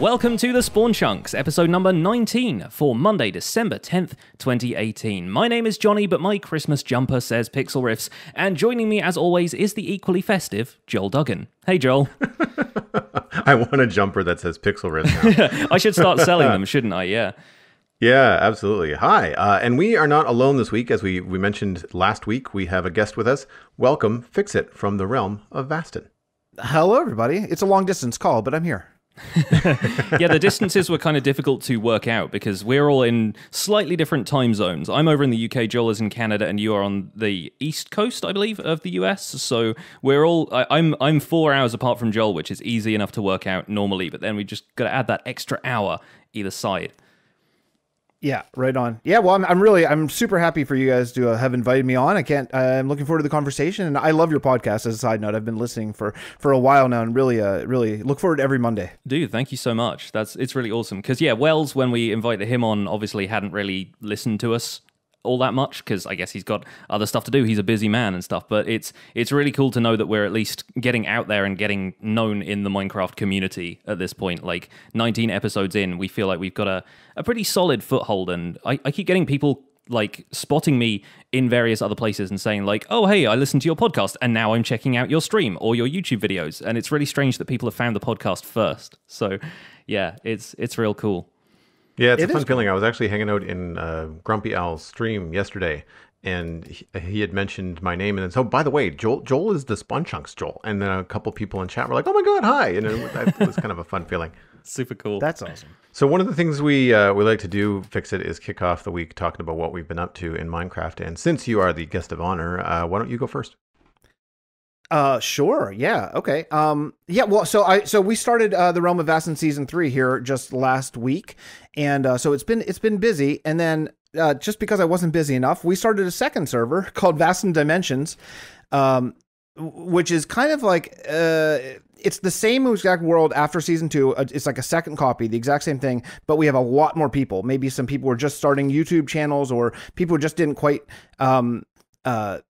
Welcome to the Spawn Chunks, episode number 19 for Monday, December 10th, 2018. My name is Johnny, but my Christmas jumper says Pixel Riffs, and joining me as always is the equally festive Joel Duggan. Hey Joel. I want a jumper that says Pixel Riffs now. I should start selling them, shouldn't I? Yeah. Yeah, absolutely. Hi, and we are not alone this week. As we mentioned last week, we have a guest with us. Welcome, Fixit from the realm of Vastin. Hello, everybody. It's a long distance call, but I'm here. Yeah, the distances were kind of difficult to work out because we're all in slightly different time zones. I'm over in the UK, Joel is in Canada, and you are on the East Coast, I believe, of the US. So we're all I'm 4 hours apart from Joel, which is easy enough to work out normally, but then we just got to add that extra hour either side. Yeah, right on. Yeah, well, I'm super happy for you guys to have invited me on. I'm looking forward to the conversation, and I love your podcast. As a side note, I've been listening for a while now, and really look forward to every Monday. Dude, thank you so much. It's really awesome. Because yeah, Wells, when we invited him on, obviously hadn't really listened to us all that much because I guess he's got other stuff to do. He's a busy man and stuff, but it's really cool to know that we're at least getting out there and getting known in the Minecraft community at this point. Like 19 episodes in, we feel like we've got a pretty solid foothold, and I keep getting people like spotting me in various other places and saying like, oh, hey, I listened to your podcast and now I'm checking out your stream or your YouTube videos. And it's really strange that people have found the podcast first. So yeah, it's real cool. Yeah, it's a fun feeling. I was actually hanging out in Grumpy Owl's stream yesterday, and he had mentioned my name, and then, so by the way, Joel is the Spawn Chunks Joel, and then a couple people in chat were like, "Oh my god, hi!" And it was kind of a fun feeling. Super cool. That's awesome. So one of the things we like to do, Fixit, is kick off the week talking about what we've been up to in Minecraft. And since you are the guest of honor, why don't you go first? Sure. Yeah. Okay. Yeah. Well, so we started the Realm of Vastin season 3 here just last week, and so it's been busy. And then just because I wasn't busy enough, we started a second server called Vastin Dimensions, which is kind of like it's the same exact world after season 2. It's like a second copy, the exact same thing, but we have a lot more people. Maybe some people were just starting YouTube channels, or people just didn't quite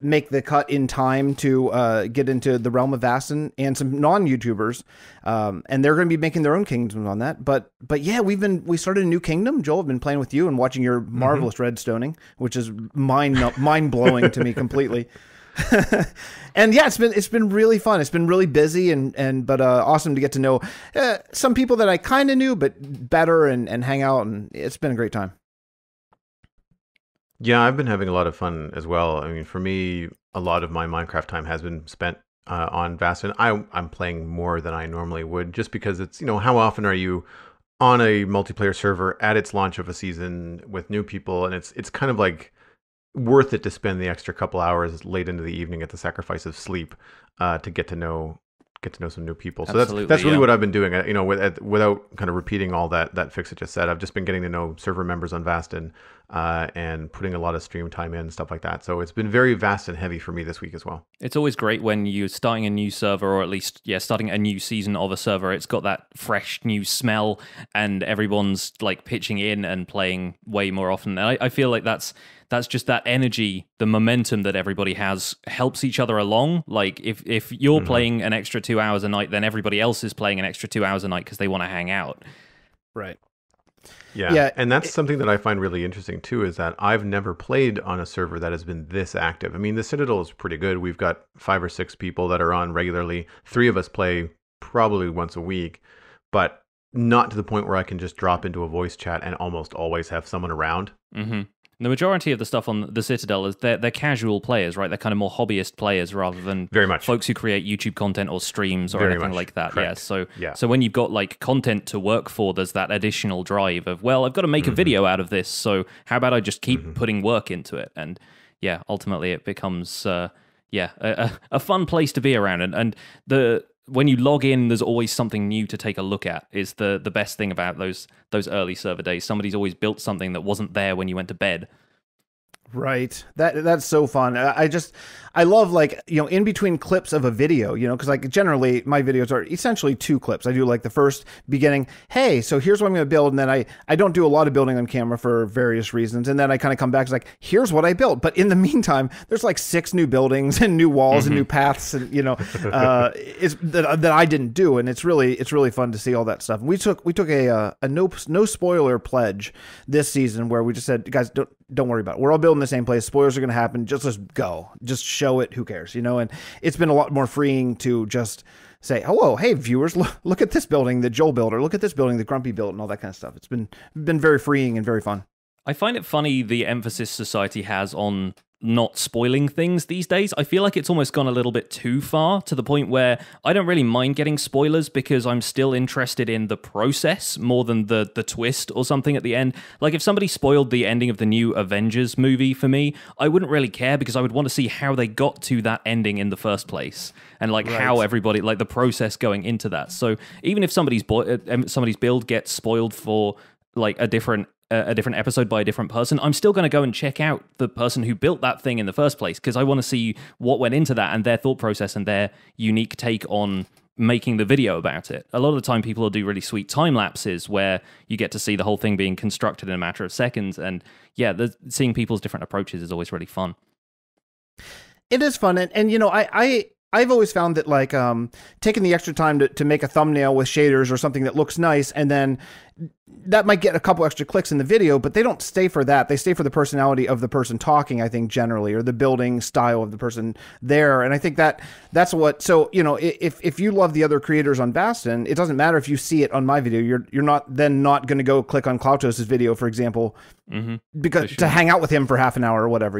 make the cut in time to get into the Realm of Vastin, and some non-YouTubers, and they're going to be making their own kingdoms on that. But yeah, we started a new kingdom. Joel, I've been playing with you and watching your marvelous redstoning, which is mind blowing to me completely. And yeah, it's been really fun. It's been really busy but awesome to get to know some people that I kind of knew but better, and hang out, and it's been a great time. Yeah, I've been having a lot of fun as well. I mean, for me, a lot of my Minecraft time has been spent on Vastin. I'm playing more than I normally would, just because it's, how often are you on a multiplayer server at its launch of a season with new people, and it's kind of like worth it to spend the extra couple hours late into the evening at the sacrifice of sleep to get to know some new people. So that's really what I've been doing. Without kind of repeating all that Fixit just said, I've just been getting to know server members on Vastin and putting a lot of stream time in and stuff like that. So it's been very Vastin heavy for me this week as well. It's always great when you're starting a new server, or at least starting a new season of a server. It's got that fresh new smell, and everyone's like pitching in and playing way more often. And I feel like that's just that energy, the momentum that everybody has helps each other along. Like if you're playing an extra 2 hours a night, then everybody else is playing an extra 2 hours a night because they want to hang out. Right. Yeah. And that's something that I find really interesting too, is that I've never played on a server that has been this active. I mean, the Citadel is pretty good. We've got 5 or 6 people that are on regularly. 3 of us play probably once a week, but not to the point where I can just drop into a voice chat and almost always have someone around. Mm-hmm. The majority of the stuff on the Citadel is they're casual players, right? They're kind of more hobbyist players rather than very much folks who create YouTube content or streams or very anything much. like that. Correct. So when you've got like content to work for, there's that additional drive of, well, I've got to make a video out of this, so how about I just keep putting work into it? And yeah, ultimately it becomes a fun place to be around. And when you log in, there's always something new to take a look at. Is the best thing about those early server days. Somebody's always built something that wasn't there when you went to bed. Right. That's so fun. I love, like, in between clips of a video, because like generally my videos are essentially 2 clips. I do like the first beginning, hey, so here's what I'm going to build. And then I don't do a lot of building on camera for various reasons. And then I kind of come back, it's like, here's what I built. But in the meantime, there's like 6 new buildings and new walls and new paths and, it's that I didn't do. And it's really fun to see all that stuff. And we took a no spoiler pledge this season where we just said, guys, don't worry about it. We're all building the same place. Spoilers are going to happen. Just go. Just show it. Who cares? And it's been a lot more freeing to just say, hello, hey, viewers, look at this building that Joel built, or look at this building that Grumpy built, and all that kind of stuff. It's been very freeing and very fun. I find it funny the emphasis society has on not spoiling things these days. I feel like it's almost gone a little bit too far, to the point where I don't really mind getting spoilers because I'm still interested in the process more than the twist or something at the end. Like if somebody spoiled the ending of the new Avengers movie for me, I wouldn't really care because I would want to see how they got to that ending in the first place and like how everybody, like the process going into that. So even if somebody's build gets spoiled for like a different episode by a different person, I'm still going to go and check out the person who built that thing in the first place because I want to see what went into that and their thought process and their unique take on making the video about it. A lot of the time people will do really sweet time lapses where you get to see the whole thing being constructed in a matter of seconds, and seeing people's different approaches is always really fun. It is fun, and I've always found that like taking the extra time to make a thumbnail with shaders or something that looks nice, and then that might get a couple extra clicks in the video, but they don't stay for that. They stay for the personality of the person talking, I think, generally, or the building style of the person there. And I think that's what, so, if you love the other creators on Bastion, it doesn't matter if you see it on my video. You're not going to go click on Cloutos' video, for example, because to hang out with him for half an hour or whatever,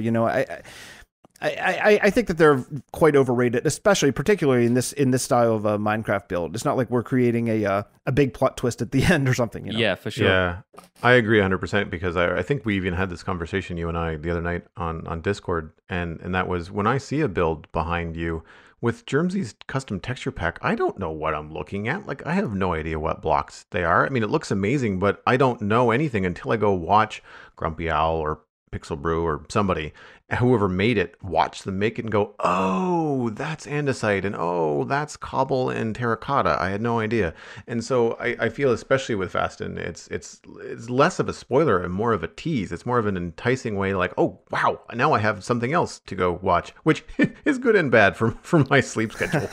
I think that they're quite overrated, particularly in this style of a Minecraft build. It's not like we're creating a big plot twist at the end or something. Yeah, for sure. Yeah, I agree 100% because I think we even had this conversation, you and I, the other night on Discord, and that was when I see a build behind you with Germsy's custom texture pack, I don't know what I'm looking at. Like, I have no idea what blocks they are. I mean, it looks amazing, but I don't know anything until I go watch Grumpy Owl or Pixel Brew or somebody, whoever made it, watch them make it and go, oh, that's andesite, and oh, that's cobble and terracotta. I had no idea. And so I feel, especially with Vastin, it's less of a spoiler and more of a tease. It's more of an enticing way, like, oh, wow, now I have something else to go watch, which is good and bad for my sleep schedule.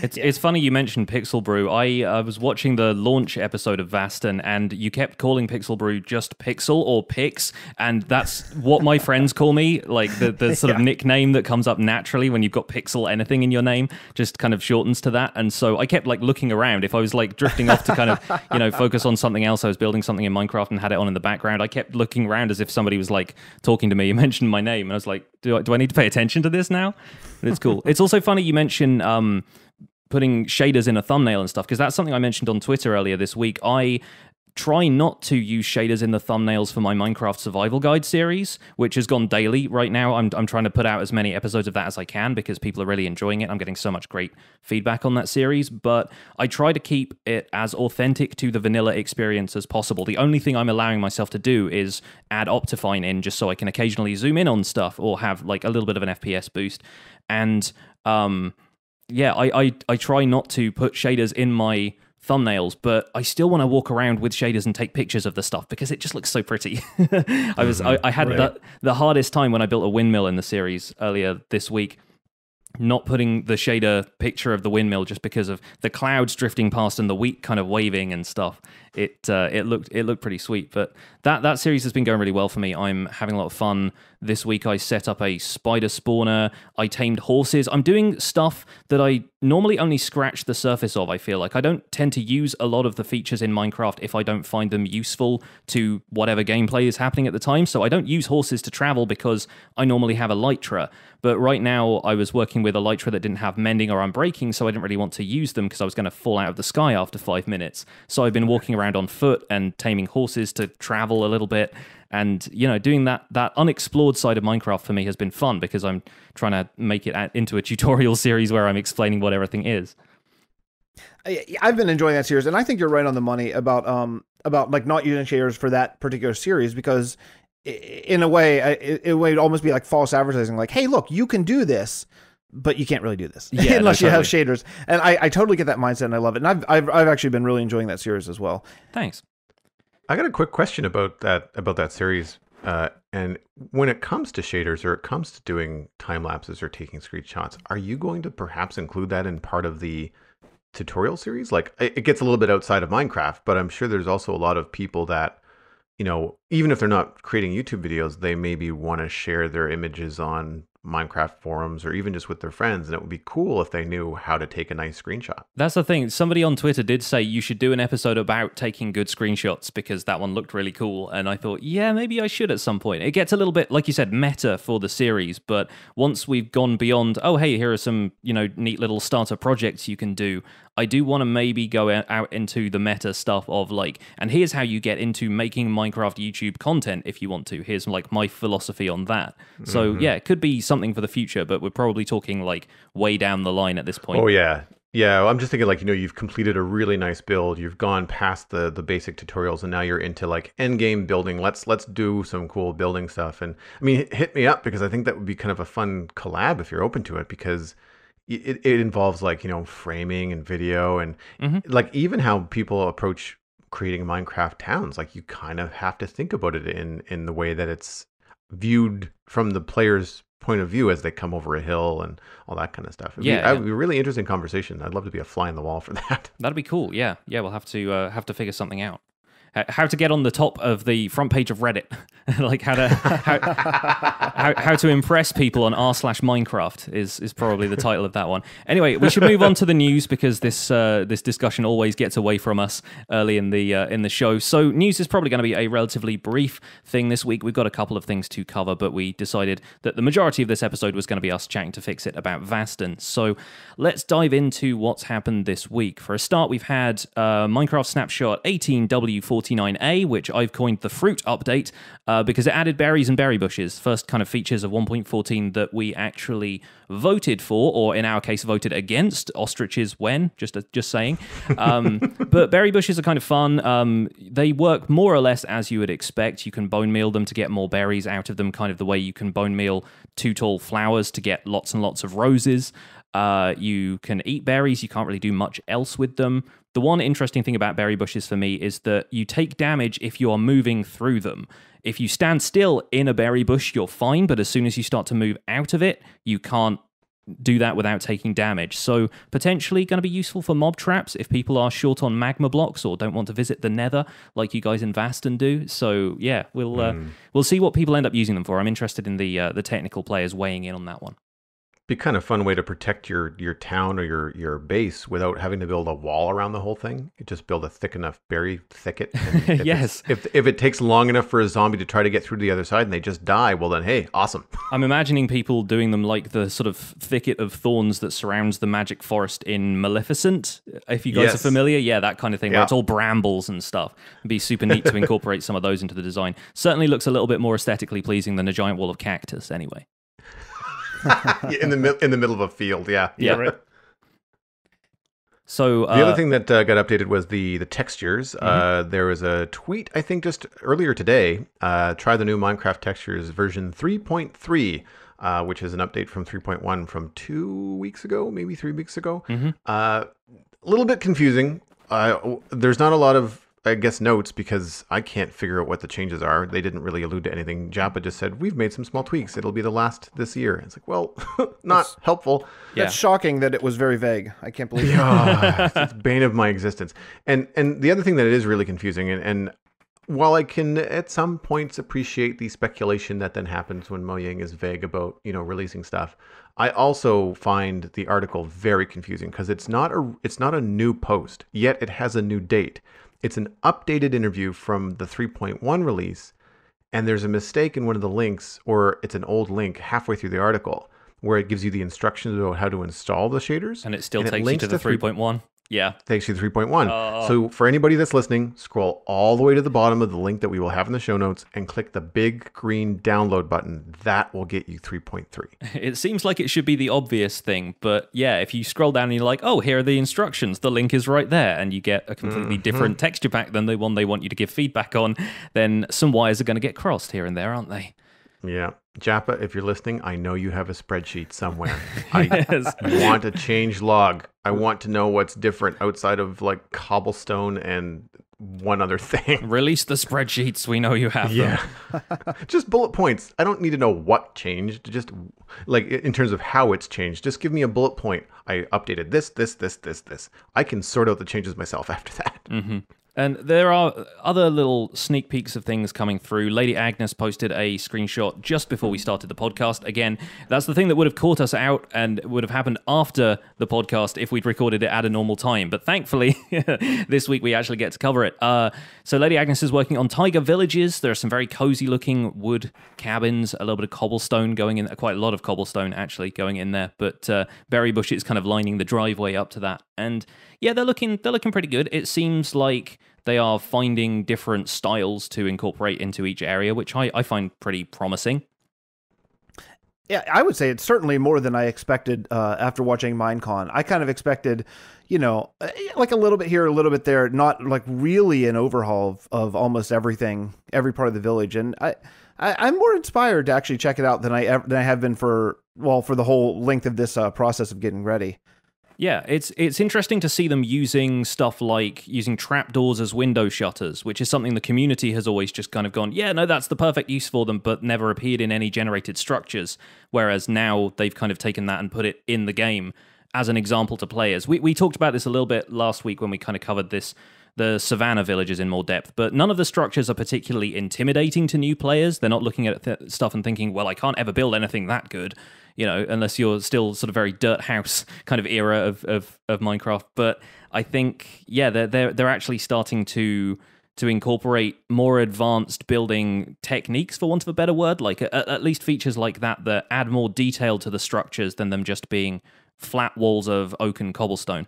It's funny you mentioned Pixel Brew. I was watching the launch episode of Vastin, and you kept calling Pixel Brew just Pixel or Pix, and that's what my friends call me, like the sort of nickname that comes up naturally when you've got Pixel anything in your name just kind of shortens to that. And so I kept like looking around. If I was like drifting off to kind of focus on something else, I was building something in Minecraft and had it on in the background, I kept looking around as if somebody was like talking to me. You mentioned my name and I was like, do I need to pay attention to this now? But it's cool. It's also funny you mentioned putting shaders in a thumbnail and stuff, because that's something I mentioned on Twitter earlier this week. I try not to use shaders in the thumbnails for my Minecraft Survival Guide series, which has gone daily right now. I'm trying to put out as many episodes of that as I can because people are really enjoying it. I'm getting so much great feedback on that series, but I try to keep it as authentic to the vanilla experience as possible. The only thing I'm allowing myself to do is add Optifine in just so I can occasionally zoom in on stuff or have like a little bit of an FPS boost. And I try not to put shaders in my thumbnails, but I still want to walk around with shaders and take pictures of the stuff because it just looks so pretty. I had the hardest time when I built a windmill in the series earlier this week, not putting the shader picture of the windmill just because of the clouds drifting past and the wheat kind of waving and stuff. It looked pretty sweet, but that series has been going really well for me. I'm having a lot of fun. This week I set up a spider spawner. I tamed horses. I'm doing stuff that I normally only scratch the surface of, I feel like. I don't tend to use a lot of the features in Minecraft if I don't find them useful to whatever gameplay is happening at the time. So I don't use horses to travel because I normally have Elytra. But right now I was working with Elytra that didn't have mending or unbreaking, so I didn't really want to use them because I was going to fall out of the sky after 5 minutes. So I've been walking around on foot and taming horses to travel a little bit. And, doing that unexplored side of Minecraft for me has been fun because I'm trying to make it into a tutorial series where I'm explaining what everything is. I've been enjoying that series, and I think you're right on the money about like not using shaders for that particular series because in a way, it would almost be like false advertising. Like, hey, look, you can do this, but you can't really do this unless you have shaders. And I totally get that mindset, and I love it. And I've actually been really enjoying that series as well. Thanks. I got a quick question about that series. And when it comes to shaders, or it comes to doing time lapses or taking screenshots, are you going to perhaps include that in part of the tutorial series? Like, it gets a little bit outside of Minecraft, but I'm sure there's also a lot of people that, even if they're not creating YouTube videos, they maybe want to share their images on Minecraft forums or even just with their friends, and it would be cool if they knew how to take a nice screenshot. That's the thing. Somebody on Twitter did say you should do an episode about taking good screenshots because that one looked really cool, and I thought, yeah, maybe I should at some point. It gets a little bit, like you said, meta for the series, but once we've gone beyond, oh, hey, here are some, neat little starter projects you can do, I do want to maybe go out into the meta stuff of like, and here's how you get into making Minecraft YouTube content if you want to. Here's like my philosophy on that. So yeah, it could be something for the future, but we're probably talking like way down the line at this point. Oh yeah. Yeah, I'm just thinking like, you've completed a really nice build. You've gone past the basic tutorials and now you're into like end game building. Let's do some cool building stuff. And I mean, hit me up because I think that would be kind of a fun collab if you're open to it, because it involves like, framing and video and like even how people approach creating Minecraft towns. Like you kind of have to think about it in the way that it's viewed from the player's point of view as they come over a hill and all that kind of stuff. It would be a really interesting conversation. I'd love to be a fly on the wall for that. That'd be cool. Yeah, we'll have to figure something out. How to get on the top of the front page of Reddit, like how to impress people on r/Minecraft is probably the title of that one. Anyway, we should move on to the news because this discussion always gets away from us early in the show. So news is probably going to be a relatively brief thing this week. We've got a couple of things to cover, but we decided that the majority of this episode was going to be us chatting to Fixit about Vaston. So let's dive into what's happened this week. For a start, we've had Minecraft Snapshot 18W49A, which I've coined the fruit update because it added berries and berry bushes, first kind of features of 1.14 that we actually voted for, or in our case voted against. Ostriches when, just saying. But berry bushes are kind of fun. They work more or less as you would expect. You can bone meal them to get more berries out of them, kind of the way you can bone meal 2 tall flowers to get lots and lots of roses. You can eat berries. You can't really do much else with them. The one interesting thing about berry bushes for me is that you take damage if you are moving through them. If you stand still in a berry bush, you're fine, but as soon as you start to move out of it, you can't do that without taking damage. So potentially going to be useful for mob traps if people are short on magma blocks or don't want to visit the nether like you guys in Vaston do. So yeah, we'll see what people end up using them for. I'm interested in the technical players weighing in on that one. Be kind of fun way to protect your town or your base without having to build a wall around the whole thing. You just build a thick enough berry thicket. And yes. If it takes long enough for a zombie to try to get through to the other side and they just die, well then, hey, awesome. I'm imagining people doing them like the sort of thicket of thorns that surrounds the magic forest in Maleficent. If you guys are familiar, yeah, that kind of thing, where it's all brambles and stuff. It'd be super neat to incorporate some of those into the design. Certainly looks a little bit more aesthetically pleasing than a giant wall of cactus anyway. in the middle of a field, yeah. Right. So the other thing that got updated was the textures. There was a tweet, I think, just earlier today. Try the new Minecraft textures version 3.3, which is an update from 3.1 from 2 weeks ago, maybe 3 weeks ago. A little bit confusing. There's not a lot of, I guess, notes because I can't figure out what the changes are. They didn't really allude to anything. Japa just said, we've made some small tweaks. It'll be the last this year. It's like, well, not helpful. That's shocking that it was very vague. I can't believe it. It's bane of my existence. And the other thing that is really confusing, and while I can at some points appreciate the speculation that then happens when Mojang is vague about, releasing stuff, I also find the article very confusing because it's not a new post, yet it has a new date. It's an updated interview from the 3.1 release, and there's a mistake in one of the links, or it's an old link halfway through the article, where it gives you the instructions about how to install the shaders. And it still takes you to the 3.1. Yeah. Thanks to 3.1. Oh. So for anybody that's listening, scroll all the way to the bottom of the link that we will have in the show notes and click the big green download button. That will get you 3.3. It seems like it should be the obvious thing, but yeah, if you scroll down and you're like, oh, here are the instructions, the link is right there, and you get a completely different texture pack than the one they want you to give feedback on, then some wires are going to get crossed here and there, aren't they? Yeah. Japa, if you're listening, I know you have a spreadsheet somewhere. I Yes. want a change log. I want to know what's different outside of like cobblestone and one other thing. Release the spreadsheets. We know you have them. Yeah. Just bullet points. I don't need to know what changed. Just like in terms of how it's changed. Just give me a bullet point. I updated this. I can sort out the changes myself after that. Mm-hmm. And there are other little sneak peeks of things coming through. Lady Agnes posted a screenshot just before we started the podcast. Again, that's the thing that would have caught us out and would have happened after the podcast if we'd recorded it at a normal time. But thankfully, this week we actually get to cover it. So Lady Agnes is working on Tiger Villages. There are some very cozy looking wood cabins, a little bit of cobblestone going in, quite a lot of cobblestone actually going in there. But berry bushes kind of lining the driveway up to that. And yeah, they're looking pretty good. It seems like they are finding different styles to incorporate into each area, which I find pretty promising. Yeah, I would say it's certainly more than I expected after watching Minecon. I kind of expected, like a little bit here, a little bit there, not like really an overhaul of almost everything, every part of the village. And I'm more inspired to actually check it out than I have been for the whole length of this process of getting ready. Yeah, it's interesting to see them using stuff like using trapdoors as window shutters, which is something the community has always just kind of gone, yeah, no, that's the perfect use for them, but never appeared in any generated structures. Whereas now they've kind of taken that and put it in the game as an example to players. We talked about this a little bit last week when we kind of covered the Savannah villages in more depth, but none of the structures are particularly intimidating to new players. They're not looking at stuff and thinking, well, I can't ever build anything that good, unless you're still sort of very dirt house kind of era of Minecraft. But I think, yeah, they're actually starting to incorporate more advanced building techniques, for want of a better word, like at least features like that add more detail to the structures than them just being flat walls of oak and cobblestone.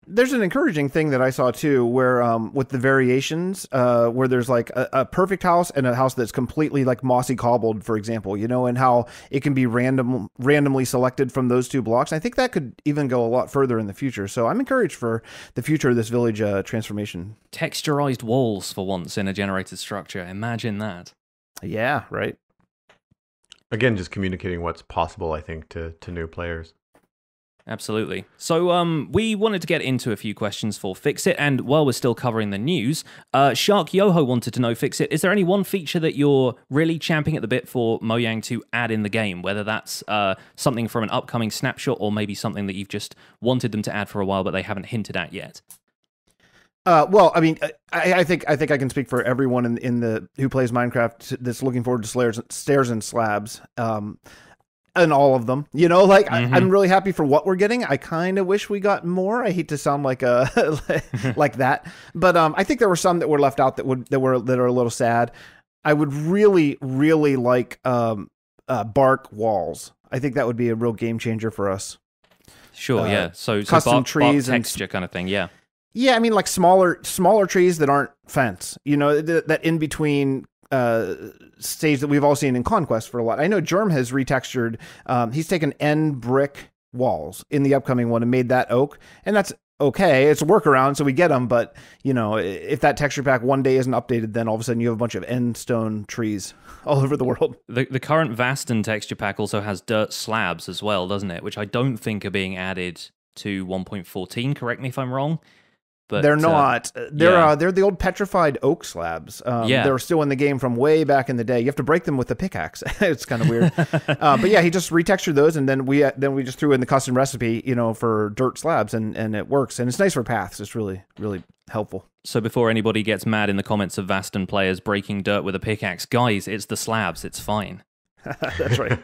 There's an encouraging thing that I saw too, where with the variations, where there's like a perfect house and a house that's completely like mossy cobbled, for example, and how it can be randomly selected from those two blocks. I think that could even go a lot further in the future. So I'm encouraged for the future of this village transformation. Texturized walls for once in a generated structure. Imagine that. Yeah, right. Again, just communicating what's possible, I think, to new players. Absolutely. So we wanted to get into a few questions for Fixit, and while we're still covering the news, Shark Yoho wanted to know, Fixit, is there any one feature that you're really champing at the bit for Mojang to add in the game, whether that's something from an upcoming snapshot or maybe something that you've just wanted them to add for a while but they haven't hinted at yet? Well, I mean, I think I can speak for everyone in the who plays Minecraft that's looking forward to Stairs and Slabs. And all of them, I'm really happy for what we're getting. I kind of wish we got more. I hate to sound like like that, but I think there were some that were left out that are a little sad. I would really, really like bark walls. I think that would be a real game changer for us. Sure, yeah. So custom bark trees texture kind of thing, yeah. Yeah, I mean like smaller trees that aren't fence. That in between stage that we've all seen in Conquest for a lot. I know Germ has retextured. He's taken end brick walls in the upcoming one and made that oak, and that's okay. It's a workaround, so we get them. But if that texture pack one day isn't updated, then all of a sudden you have a bunch of end stone trees all over the world. The current Vaston texture pack also has dirt slabs as well, doesn't it? Which I don't think are being added to 1.14. Correct me if I'm wrong. But, they're not. They're the old petrified oak slabs. They're still in the game from way back in the day. You have to break them with a pickaxe. It's kind of weird. But yeah, he just retextured those, and then we just threw in the custom recipe, for dirt slabs, and it works. And it's nice for paths. It's really, really helpful. So before anybody gets mad in the comments of Vaston players breaking dirt with a pickaxe, guys, it's the slabs. It's fine. That's right.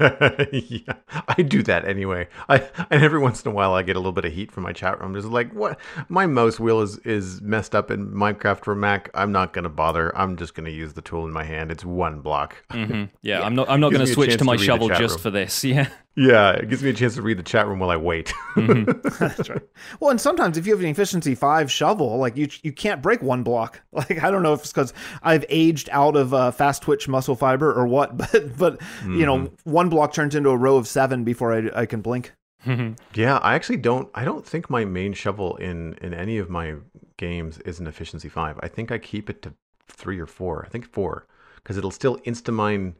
Yeah, I do that anyway. And every once in a while I get a little bit of heat from my chat room. Just like, what? My mouse wheel is messed up in Minecraft for Mac. I'm not going to bother. I'm just going to use the tool in my hand. It's one block. Mm-hmm. Yeah, I'm not going to switch to my shovel just for this. Yeah. Yeah, it gives me a chance to read the chat room while I wait. That's right. Well, and sometimes if you have an efficiency 5 shovel, like you can't break one block. Like I don't know if it's because I've aged out of fast twitch muscle fiber or what, but you know, one block turns into a row of 7 before I can blink. Yeah, I actually don't. I don't think my main shovel in any of my games is an efficiency 5. I think I keep it to 3 or 4. I think 4 because it'll still insta-mine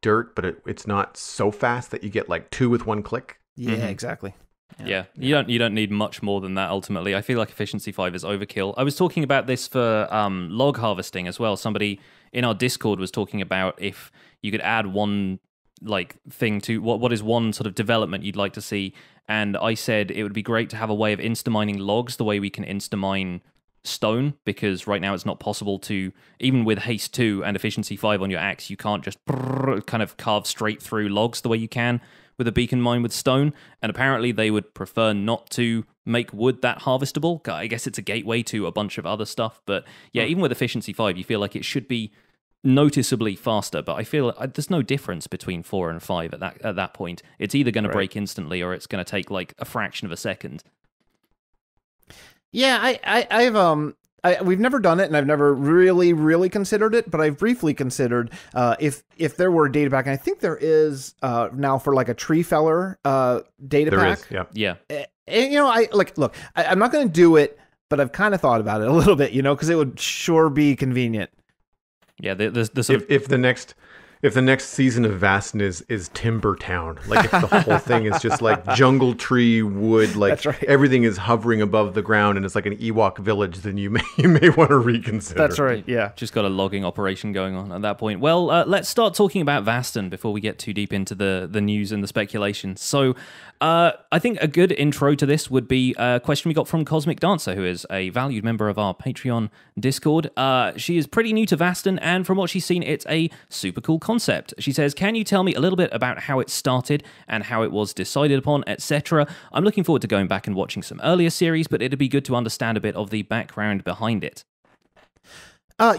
dirt, but it's not so fast that you get like 2 with one click. Yeah, exactly. Yeah, you don't need much more than that ultimately. I feel like efficiency 5 is overkill. I was talking about this for log harvesting as well. Somebody in our Discord was talking about if you could add one like thing to what is one sort of development you'd like to see, and I said it would be great to have a way of insta-mining logs the way we can insta-mine stone, because right now it's not possible to, even with haste 2 and efficiency 5 on your axe, you can't just kind of carve straight through logs the way you can with a beacon mine with stone. And apparently they would prefer not to make wood that harvestable. I guess it's a gateway to a bunch of other stuff, but yeah, even with efficiency 5 you feel like it should be noticeably faster, but I feel there's no difference between 4 and 5 at that point. It's either going to break instantly or it's going to take like a fraction of a second. Yeah, we've never done it, and I've never really considered it, but I've briefly considered if there were a data pack, and I think there is now for like a tree feller data There pack. is, yeah. And you know, I'm not going to do it, but I've kind of thought about it a little bit, you know, because it would sure be convenient. Yeah, the sort of... if the next season of Vastin is Timber Town, like if the whole thing is just like jungle tree wood, like That's right. everything is hovering above the ground and it's like an Ewok village, then you may want to reconsider. That's right. Yeah. Just got a logging operation going on at that point. Well, let's start talking about Vastin before we get too deep into the news and the speculation. So I think a good intro to this would be a question we got from Cosmic Dancer, who is a valued member of our Patreon Discord. She is pretty new to Vastin, and from what she's seen, it's a super cool concept. She says, can you tell me a little bit about how it started and how it was decided upon, etc.? I'm looking forward to going back and watching some earlier series, but it'd be good to understand a bit of the background behind it.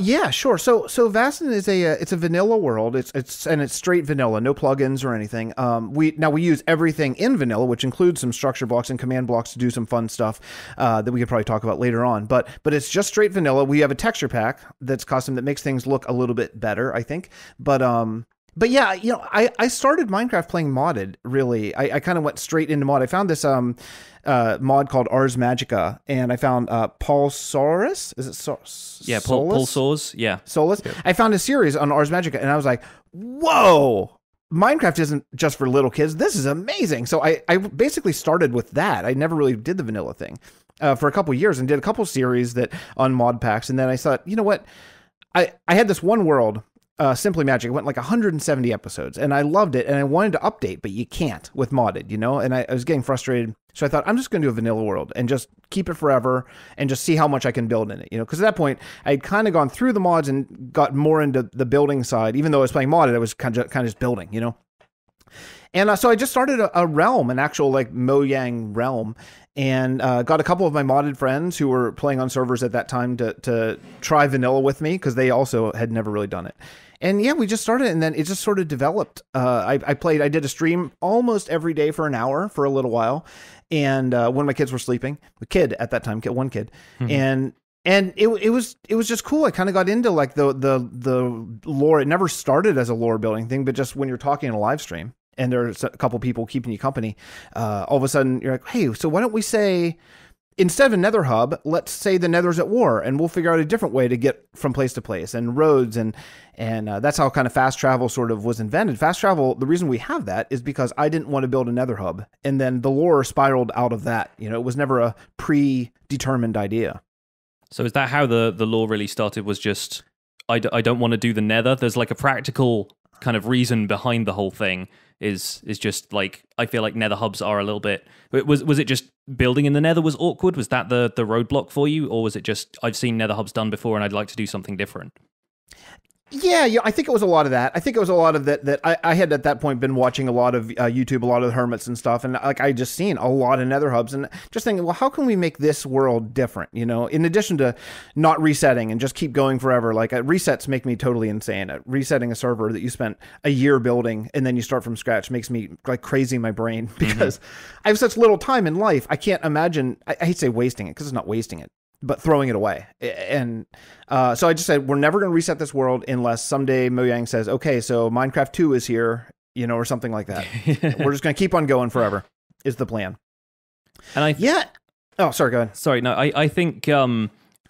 Yeah, sure. So Vastin is it's a vanilla world. It's straight vanilla, no plugins or anything. We use everything in vanilla, which includes some structure blocks and command blocks to do some fun stuff that we could probably talk about later on. But it's just straight vanilla. We have a texture pack that's custom that makes things look a little bit better, I think. But yeah, you know, I started Minecraft playing modded, really. I kind of went straight into mod. I found this mod called Ars Magica, and I found Paul Soros. Is it Yeah, Paul Soros. Yeah. Solus. Yeah. I found a series on Ars Magica, and I was like, whoa! Minecraft isn't just for little kids. This is amazing. So I basically started with that. I never really did the vanilla thing for a couple years and did a couple series that on mod packs. And then I thought, you know what? I had this one world, Simply Magic. It went like 170 episodes, and I loved it. And I wanted to update, but you can't with modded, you know? And I was getting frustrated. So I thought, I'm just going to do a vanilla world and just keep it forever and just see how much I can build in it, you know? Because at that point, I'd kind of gone through the mods and got more into the building side. Even though I was playing modded, I was kind of just building, you know? And so I just started a realm, an actual like Mojang realm, and got a couple of my modded friends who were playing on servers at that time to try vanilla with me, because they also had never really done it. And yeah, we just started, and then it just sort of developed. I did a stream almost every day for an hour for a little while, and when my kids were sleeping, one kid, mm-hmm. And it was just cool. I kind of got into like the lore. It never started as a lore building thing, but just when you're talking in a live stream and there's a couple people keeping you company, all of a sudden you're like, hey, so why don't we say, instead of a nether hub, let's say the nether's at war, and we'll figure out a different way to get from place to place, and roads, and that's how kind of fast travel sort of was invented. Fast travel, the reason we have that is because I didn't want to build a nether hub, and then the lore spiraled out of that. You know, it was never a predetermined idea. So is that how the lore really started, was just, I don't want to do the nether? There's like a practical kind of reason behind the whole thing, is just like, I feel like nether hubs are a little bit, was it just building in the nether was awkward? Was that the roadblock for you? Or was it just, I've seen nether hubs done before and I'd like to do something different? Yeah, I think it was a lot of that. I think it was a lot of that I had at that point been watching a lot of YouTube, a lot of the hermits and stuff, and like I just seen a lot of nether hubs and just thinking, well, how can we make this world different? In addition to not resetting and just keep going forever. Like resets make me totally insane. Resetting a server that you spent a year building and then you start from scratch makes me like crazy in my brain because I have such little time in life. I can't imagine. I hate to say wasting it because it's not wasting it, but throwing it away. And so I just said, we're never going to reset this world unless someday Mojang says, okay, so Minecraft 2 is here, or something like that. We're just going to keep on going forever is the plan. And Oh, sorry, go ahead. Sorry, no, I think a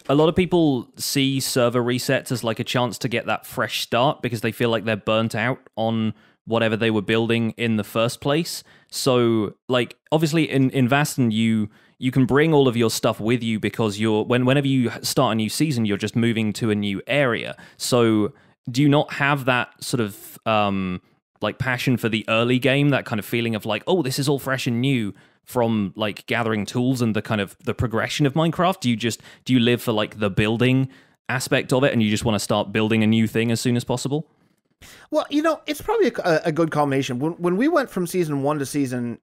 lot of people see server resets as like a chance to get that fresh start because they feel like they're burnt out on whatever they were building in the first place. So, like, obviously in Vaston, you can bring all of your stuff with you because whenever you start a new season, you're just moving to a new area. So do you not have that sort of like passion for the early game, that kind of feeling of like, oh, this is all fresh and new from like gathering tools and the kind of the progression of Minecraft? Do you live for like the building aspect of it and you just want to start building a new thing as soon as possible? Well, it's probably a good combination. When we went from season 1 to season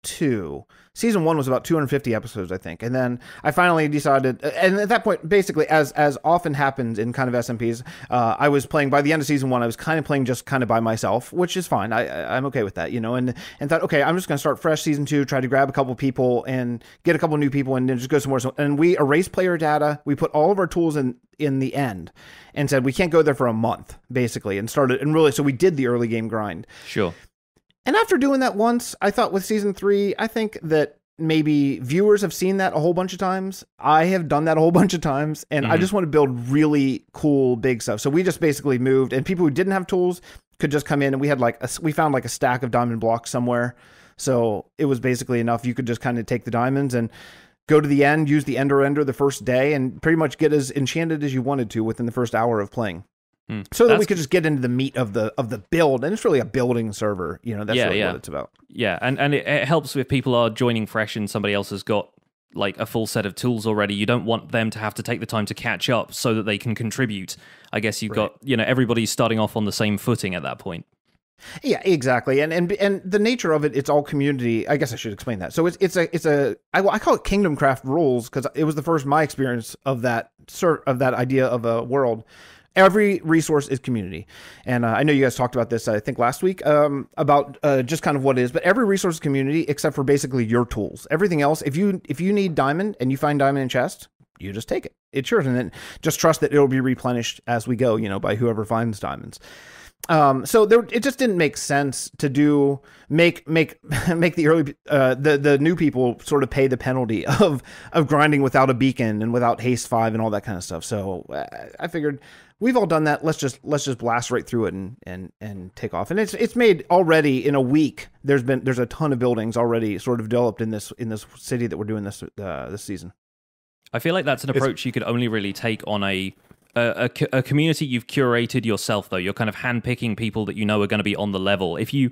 2, season 1 was about 250 episodes, I think. And then I finally decided, and at that point, basically, as often happens in kind of SMPs, I was playing, by the end of season 1, I was kind of playing just kind of by myself, which is fine. I'm okay with that, and thought, okay, I'm just going to start fresh season 2, try to grab a couple people and get a couple new people and then just go some more. And we erased player data. We put all of our tools in the end and said we can't go there for a month, basically, and started, and really, so we did the early game grind. Sure. And after doing that once, I thought with season 3, I think that maybe viewers have seen that a whole bunch of times. I have done that a whole bunch of times, and I just want to build really cool, big stuff. So we just basically moved, and people who didn't have tools could just come in, and we had we found like a stack of diamond blocks somewhere. So it was basically enough. You could just kind of take the diamonds and go to the end, use the ender the first day, and pretty much get as enchanted as you wanted to within the first hour of playing. So that we could just get into the meat of the build, and it's really a building server. That's really what it's about. Yeah, and it helps if people are joining fresh and somebody else has got like a full set of tools already. You don't want them to have to take the time to catch up so that they can contribute. I guess you've got everybody's starting off on the same footing at that point. Yeah, exactly. And the nature of it, it's all community. I guess I should explain that. So I call it Kingdom Craft rules because it was the first my experience of that idea of a world. Every resource is community. And I know you guys talked about this, I think last week, about just kind of what it is, but every resource is community except for basically your tools. Everything else, if you need diamond and you find diamond in chest, you just take it. It's yours. And then just trust that it'll be replenished as we go, by whoever finds diamonds. So it just didn't make sense to make the early the new people sort of pay the penalty of grinding without a beacon and without haste 5 and all that kind of stuff. So I figured we've all done that. Let's just blast right through it and take off. And it's made already in a week. There's a ton of buildings already sort of developed in this city that we're doing this season. I feel like that's an approach you could only really take on a community you've curated yourself, though. You're kind of handpicking people that you know are going to be on the level. If you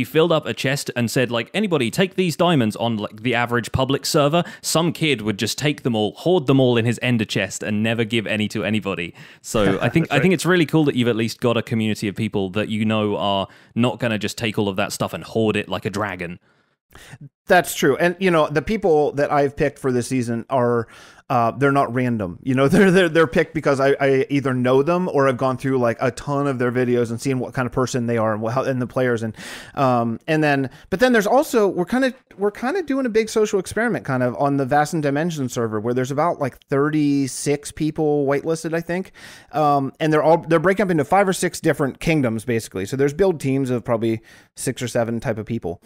filled up a chest and said, like, anybody take these diamonds on like the average public server, some kid would just take them all, hoard them all in his ender chest and never give any to anybody. So I think it's really cool that you've at least got a community of people that you know are not going to just take all of that stuff and hoard it like a dragon. That's true. And, the people that I've picked for this season are, they're not random. They're picked because I either know them or I've gone through like a ton of their videos and seen what kind of person they are and the players. But then there's also, we're kind of doing a big social experiment kind of on the Vastin Dimensions server where there's about like 36 people whitelisted, I think. And they're breaking up into 5 or 6 different kingdoms basically. So there's build teams of probably 6 or 7 type of people.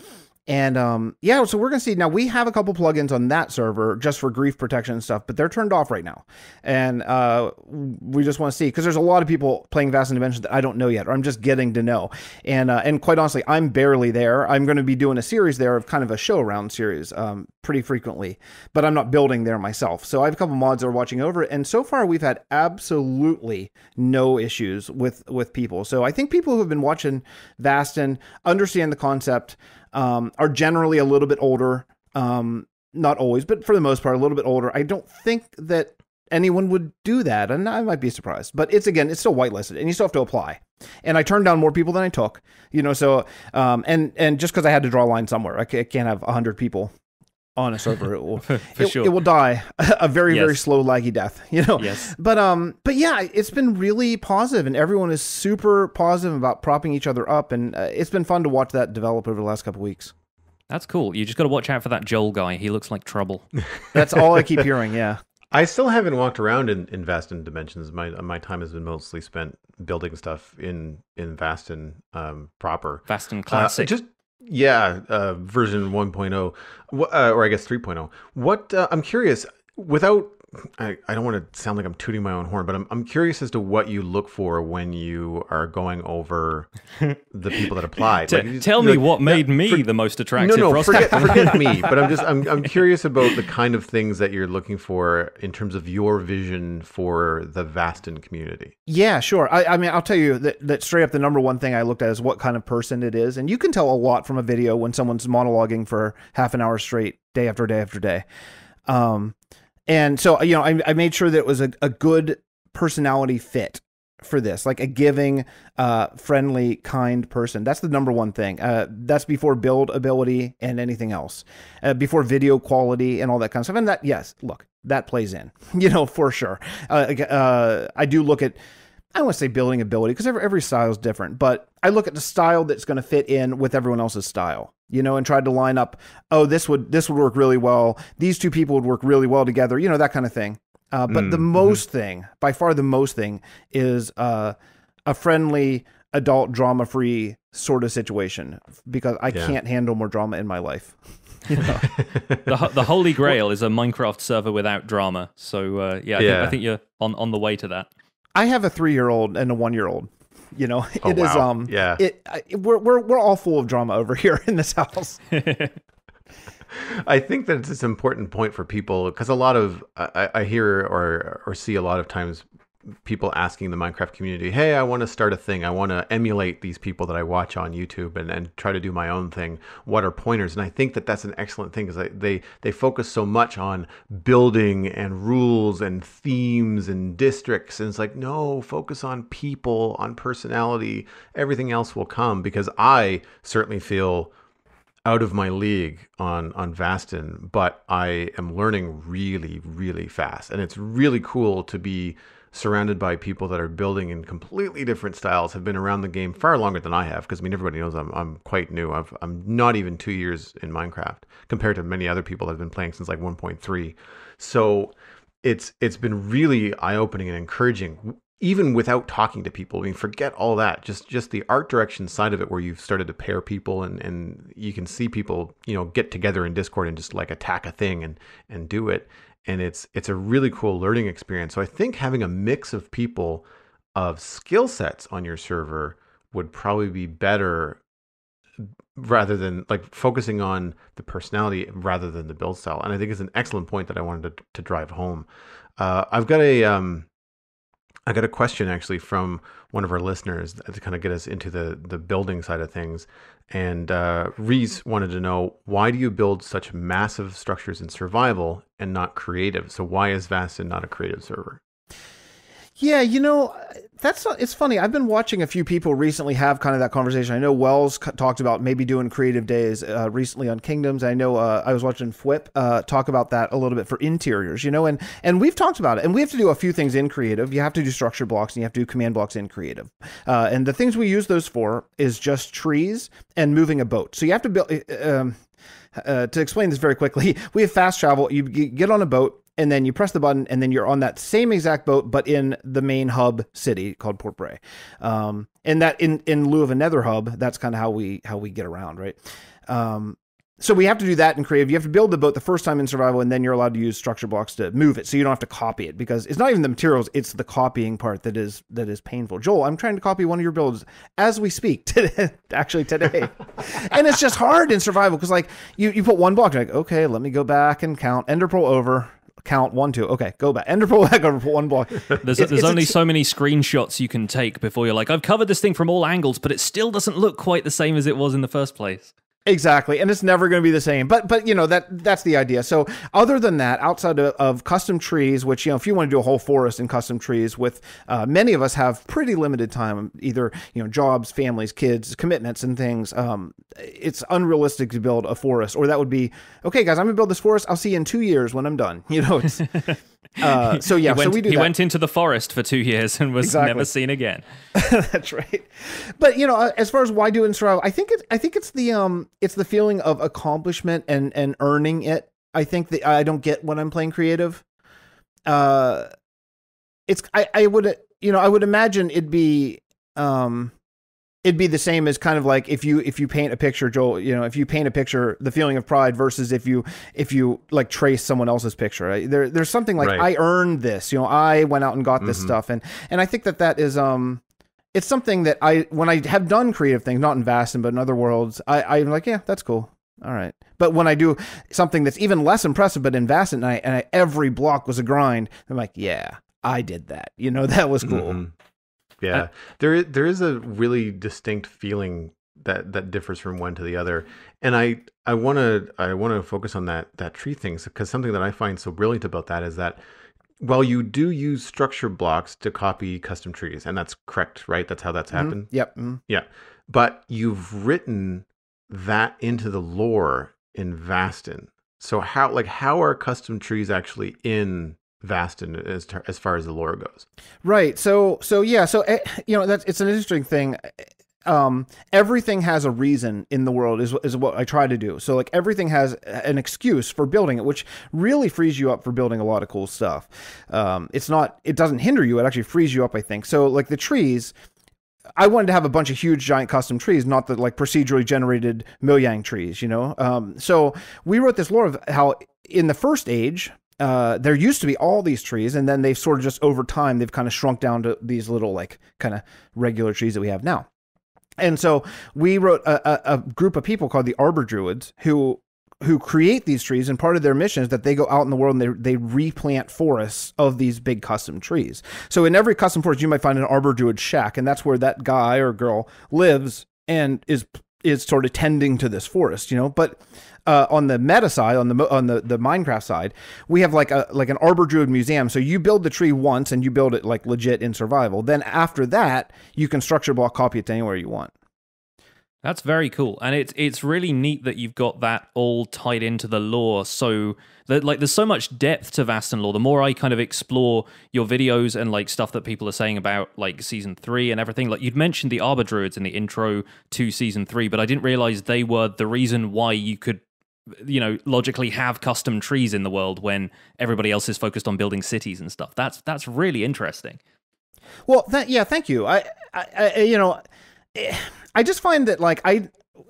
And so we're going to see. Now, we have a couple plugins on that server just for grief protection and stuff, but they're turned off right now. And we just want to see, because there's a lot of people playing Vastin Dimensions that I don't know yet, or I'm just getting to know. And quite honestly, I'm barely there. I'm going to be doing a series there of kind of a show around series pretty frequently, but I'm not building there myself. So I have a couple mods that are watching over it. And so far, we've had absolutely no issues with people. So I think people who have been watching Vastin understand the concept. Are generally a little bit older, not always, but for the most part, a little bit older. I don't think that anyone would do that, and I might be surprised. But it's still whitelisted, and you still have to apply. And I turned down more people than I took, so and just because I had to draw a line somewhere, I can't have 100 people on a server. It will sure. it will die a very very slow laggy death, Yes. But yeah, it's been really positive, and everyone is super positive about propping each other up, and it's been fun to watch that develop over the last couple of weeks. That's cool. You just got to watch out for that Joel guy. He looks like trouble. That's all I keep hearing. Yeah. I still haven't walked around in Vastin Dimensions. My time has been mostly spent building stuff in Vastin proper. Vastin Classic. Version 1.0, or I guess 3.0. What I'm curious, without I don't want to sound like I'm tooting my own horn, but I'm curious as to what you look for when you are going over the people that applied. Tell me what made me the most attractive. No, forget me. But I'm curious about the kind of things that you're looking for in terms of your vision for the Vastin community. Yeah, sure. I mean, I'll tell you that straight up, the number one thing I looked at is what kind of person it is, and you can tell a lot from a video when someone's monologuing for half an hour straight, day after day after day. And so, I made sure that it was a good personality fit for this, like a giving, friendly, kind person. That's the number one thing. That's before build ability and anything else, before video quality and all that kind of stuff. And that, yes, look, that plays in, for sure. I do look at, I don't want to say building ability because every style is different, but I look at the style that's going to fit in with everyone else's style, and tried to line up, this would work really well. These two people would work really well together, that kind of thing. But the most thing, by far the most thing, is a friendly, adult, drama-free sort of situation, because I can't handle more drama in my life. The Holy Grail is a Minecraft server without drama. So I think you're on the way to that. I have a 3-year-old and a 1-year-old. Wow. We're all full of drama over here in this house. I think that it's an important point for people, because a lot of I hear or see a lot of times people asking the Minecraft community, hey, I want to start a thing. I want to emulate these people that I watch on YouTube and try to do my own thing. What are pointers? And I think that that's an excellent thing, because they focus so much on building and rules and themes and districts. And it's like, no, focus on people, on personality. Everything else will come, because I certainly feel out of my league on Vastin, but I am learning really, really fast. And it's really cool to be surrounded by people that are building in completely different styles, have been around the game far longer than I have, because everybody knows I'm quite new. I'm not even 2 years in Minecraft compared to many other people that have been playing since like 1.3. So it's been really eye-opening and encouraging, even without talking to people. I mean, forget all that. Just the art direction side of it, where you've started to pair people and you can see people, get together in Discord and just like attack a thing and do it. And it's a really cool learning experience. So I think having a mix of people of skill sets on your server would probably be better, rather than like focusing on the personality rather than the build style. And I think it's an excellent point that I wanted to drive home. I got a question actually from one of our listeners to kind of get us into the building side of things. And Reese wanted to know, why do you build such massive structures in survival and not creative? So why is Vastin not a creative server? Yeah, it's funny. I've been watching a few people recently have kind of that conversation. I know Wells talked about maybe doing creative days recently on Kingdoms. I know I was watching Fwip talk about that a little bit for interiors, and we've talked about it. And we have to do a few things in creative. You have to do structure blocks and you have to do command blocks in creative. And the things we use those for is just trees and moving a boat. So you have to build... to explain this very quickly, we have fast travel. You get on a boat, and then you press the button, and then you're on that same exact boat, but in the main hub city called Port Bray. And that in lieu of a nether hub, that's kind of how we get around, right? So we have to do that in creative. You have to build the boat the first time in survival, and then you're allowed to use structure blocks to move it, so you don't have to copy it, because it's not even the materials, it's the copying part that is painful. Joel, I'm trying to copy one of your builds as we speak today. And it's just hard in survival, because like you put one block, you're like, okay, let me go back and count, ender pearl over, count 1, 2. Okay, go back. Ender pearl back over, put one block. There's only so many screenshots you can take before you're like, I've covered this thing from all angles, but it still doesn't look quite the same as it was in the first place. Exactly, and it's never going to be the same. But you know that's the idea. So other than that, outside of custom trees, which if you want to do a whole forest in custom trees, with many of us have pretty limited time, either jobs, families, kids, commitments, and things. It's unrealistic to build a forest, or that would be okay, guys. I'm gonna build this forest. I'll see you in 2 years when I'm done. It's. So yeah, so we do. He went into the forest for 2 years and was never seen again. That's right. But as far as why do it in survival, I think it's the feeling of accomplishment and earning it. I think that I don't get when I'm playing creative. I would imagine it'd be the same as kind of like if you paint a picture, Joel, if you paint a picture, the feeling of pride versus if you like trace someone else's picture, right? There's something like, I earned this, I went out and got this stuff. And I think that is, it's something that when I have done creative things, not in Vastin, but in other worlds, I'm like, yeah, that's cool. All right. But when I do something that's even less impressive, but in Vastin, and every block was a grind, I'm like, yeah, I did that. That was cool. Mm-hmm. Yeah, there is a really distinct feeling that differs from one to the other, and I want to focus on that tree thing, because something that I find so brilliant about that is that while you do use structure blocks to copy custom trees, and that's correct, right? That's how that's happened. Yep. Mm-hmm. Yeah, but you've written that into the lore in Vastin. So how are custom trees actually in Vastin as far as the lore goes? Right. So yeah. So it's an interesting thing. Everything has a reason in the world is what I try to do. So like everything has an excuse for building it, which really frees you up for building a lot of cool stuff. It doesn't hinder you. It actually frees you up, I think. So like the trees, I wanted to have a bunch of huge giant custom trees, not the like procedurally generated Mojang trees, So we wrote this lore of how in the first age, there used to be all these trees, and then they've sort of just over time, they've kind of shrunk down to these little like kind of regular trees that we have now. And so we wrote a group of people called the Arbor Druids who create these trees, and part of their mission is that they go out in the world and they replant forests of these big custom trees. So in every custom forest, you might find an Arbor Druid shack, and that's where that guy or girl lives and is sort of tending to this forest, But on the meta side, on the Minecraft side, we have like an Arbor Druid museum. So you build the tree once and you build it like legit in survival. Then after that, you can structure block copy it to anywhere you want. That's very cool, and it's really neat that you've got that all tied into the lore. So that like there's so much depth to Vastin lore. The more I kind of explore your videos and like stuff that people are saying about like season 3 and everything, like you'd mentioned the Arbor Druids in the intro to season 3, but I didn't realize they were the reason why you could logically have custom trees in the world when everybody else is focused on building cities and stuff. That's really interesting. Well, thank you. I just find that like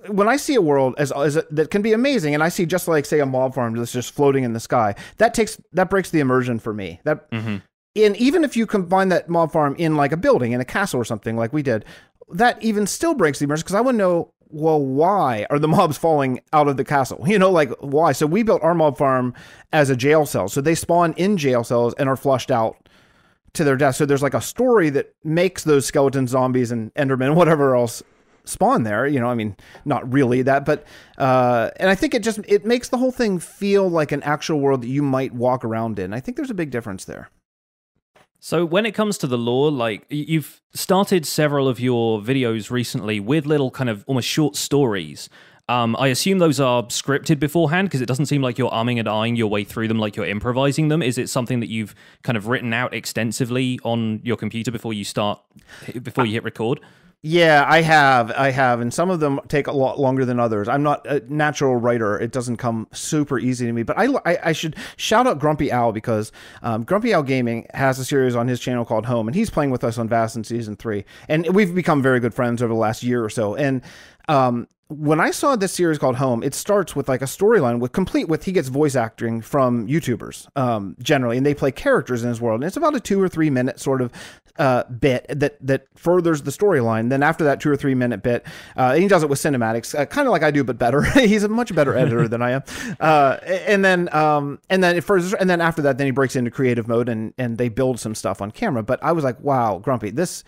when I see a world as that can be amazing, and I see just like say a mob farm that's just floating in the sky, that breaks the immersion for me. And even if you combine that mob farm in like a building, in a castle or something like we did, that even still breaks the immersion, because I want to know, well, why are the mobs falling out of the castle? Like why? So we built our mob farm as a jail cell. So they spawn in jail cells and are flushed out to their death. So there's like a story that makes those skeletons, zombies, and Endermen, and whatever else spawn there. I mean, not really that, but and I think it makes the whole thing feel like an actual world that you might walk around in. I think there's a big difference there. So when it comes to the lore, like you've started several of your videos recently with little kind of almost short stories. I assume those are scripted beforehand, because it doesn't seem like you're umming and ahhing your way through them like you're improvising them. Is it something that you've kind of written out extensively on your computer before you hit record? Yeah, I have, and some of them take a lot longer than others. I'm not a natural writer; it doesn't come super easy to me. But I should shout out Grumpy Owl, because Grumpy Owl Gaming has a series on his channel called Home, and he's playing with us on Vastin Season 3, and we've become very good friends over the last year or so. And when I saw this series called Home, it starts with like a storyline complete with he gets voice acting from YouTubers generally, and they play characters in his world, and it's about a 2 or 3 minute sort of bit that furthers the storyline. Then after that 2 or 3 minute bit, he does it with cinematics, kind of like I do but better. He's a much better editor than I am. And then it furthers, and then after that, then he breaks into creative mode and they build some stuff on camera. But I was like, wow, Grumpy, this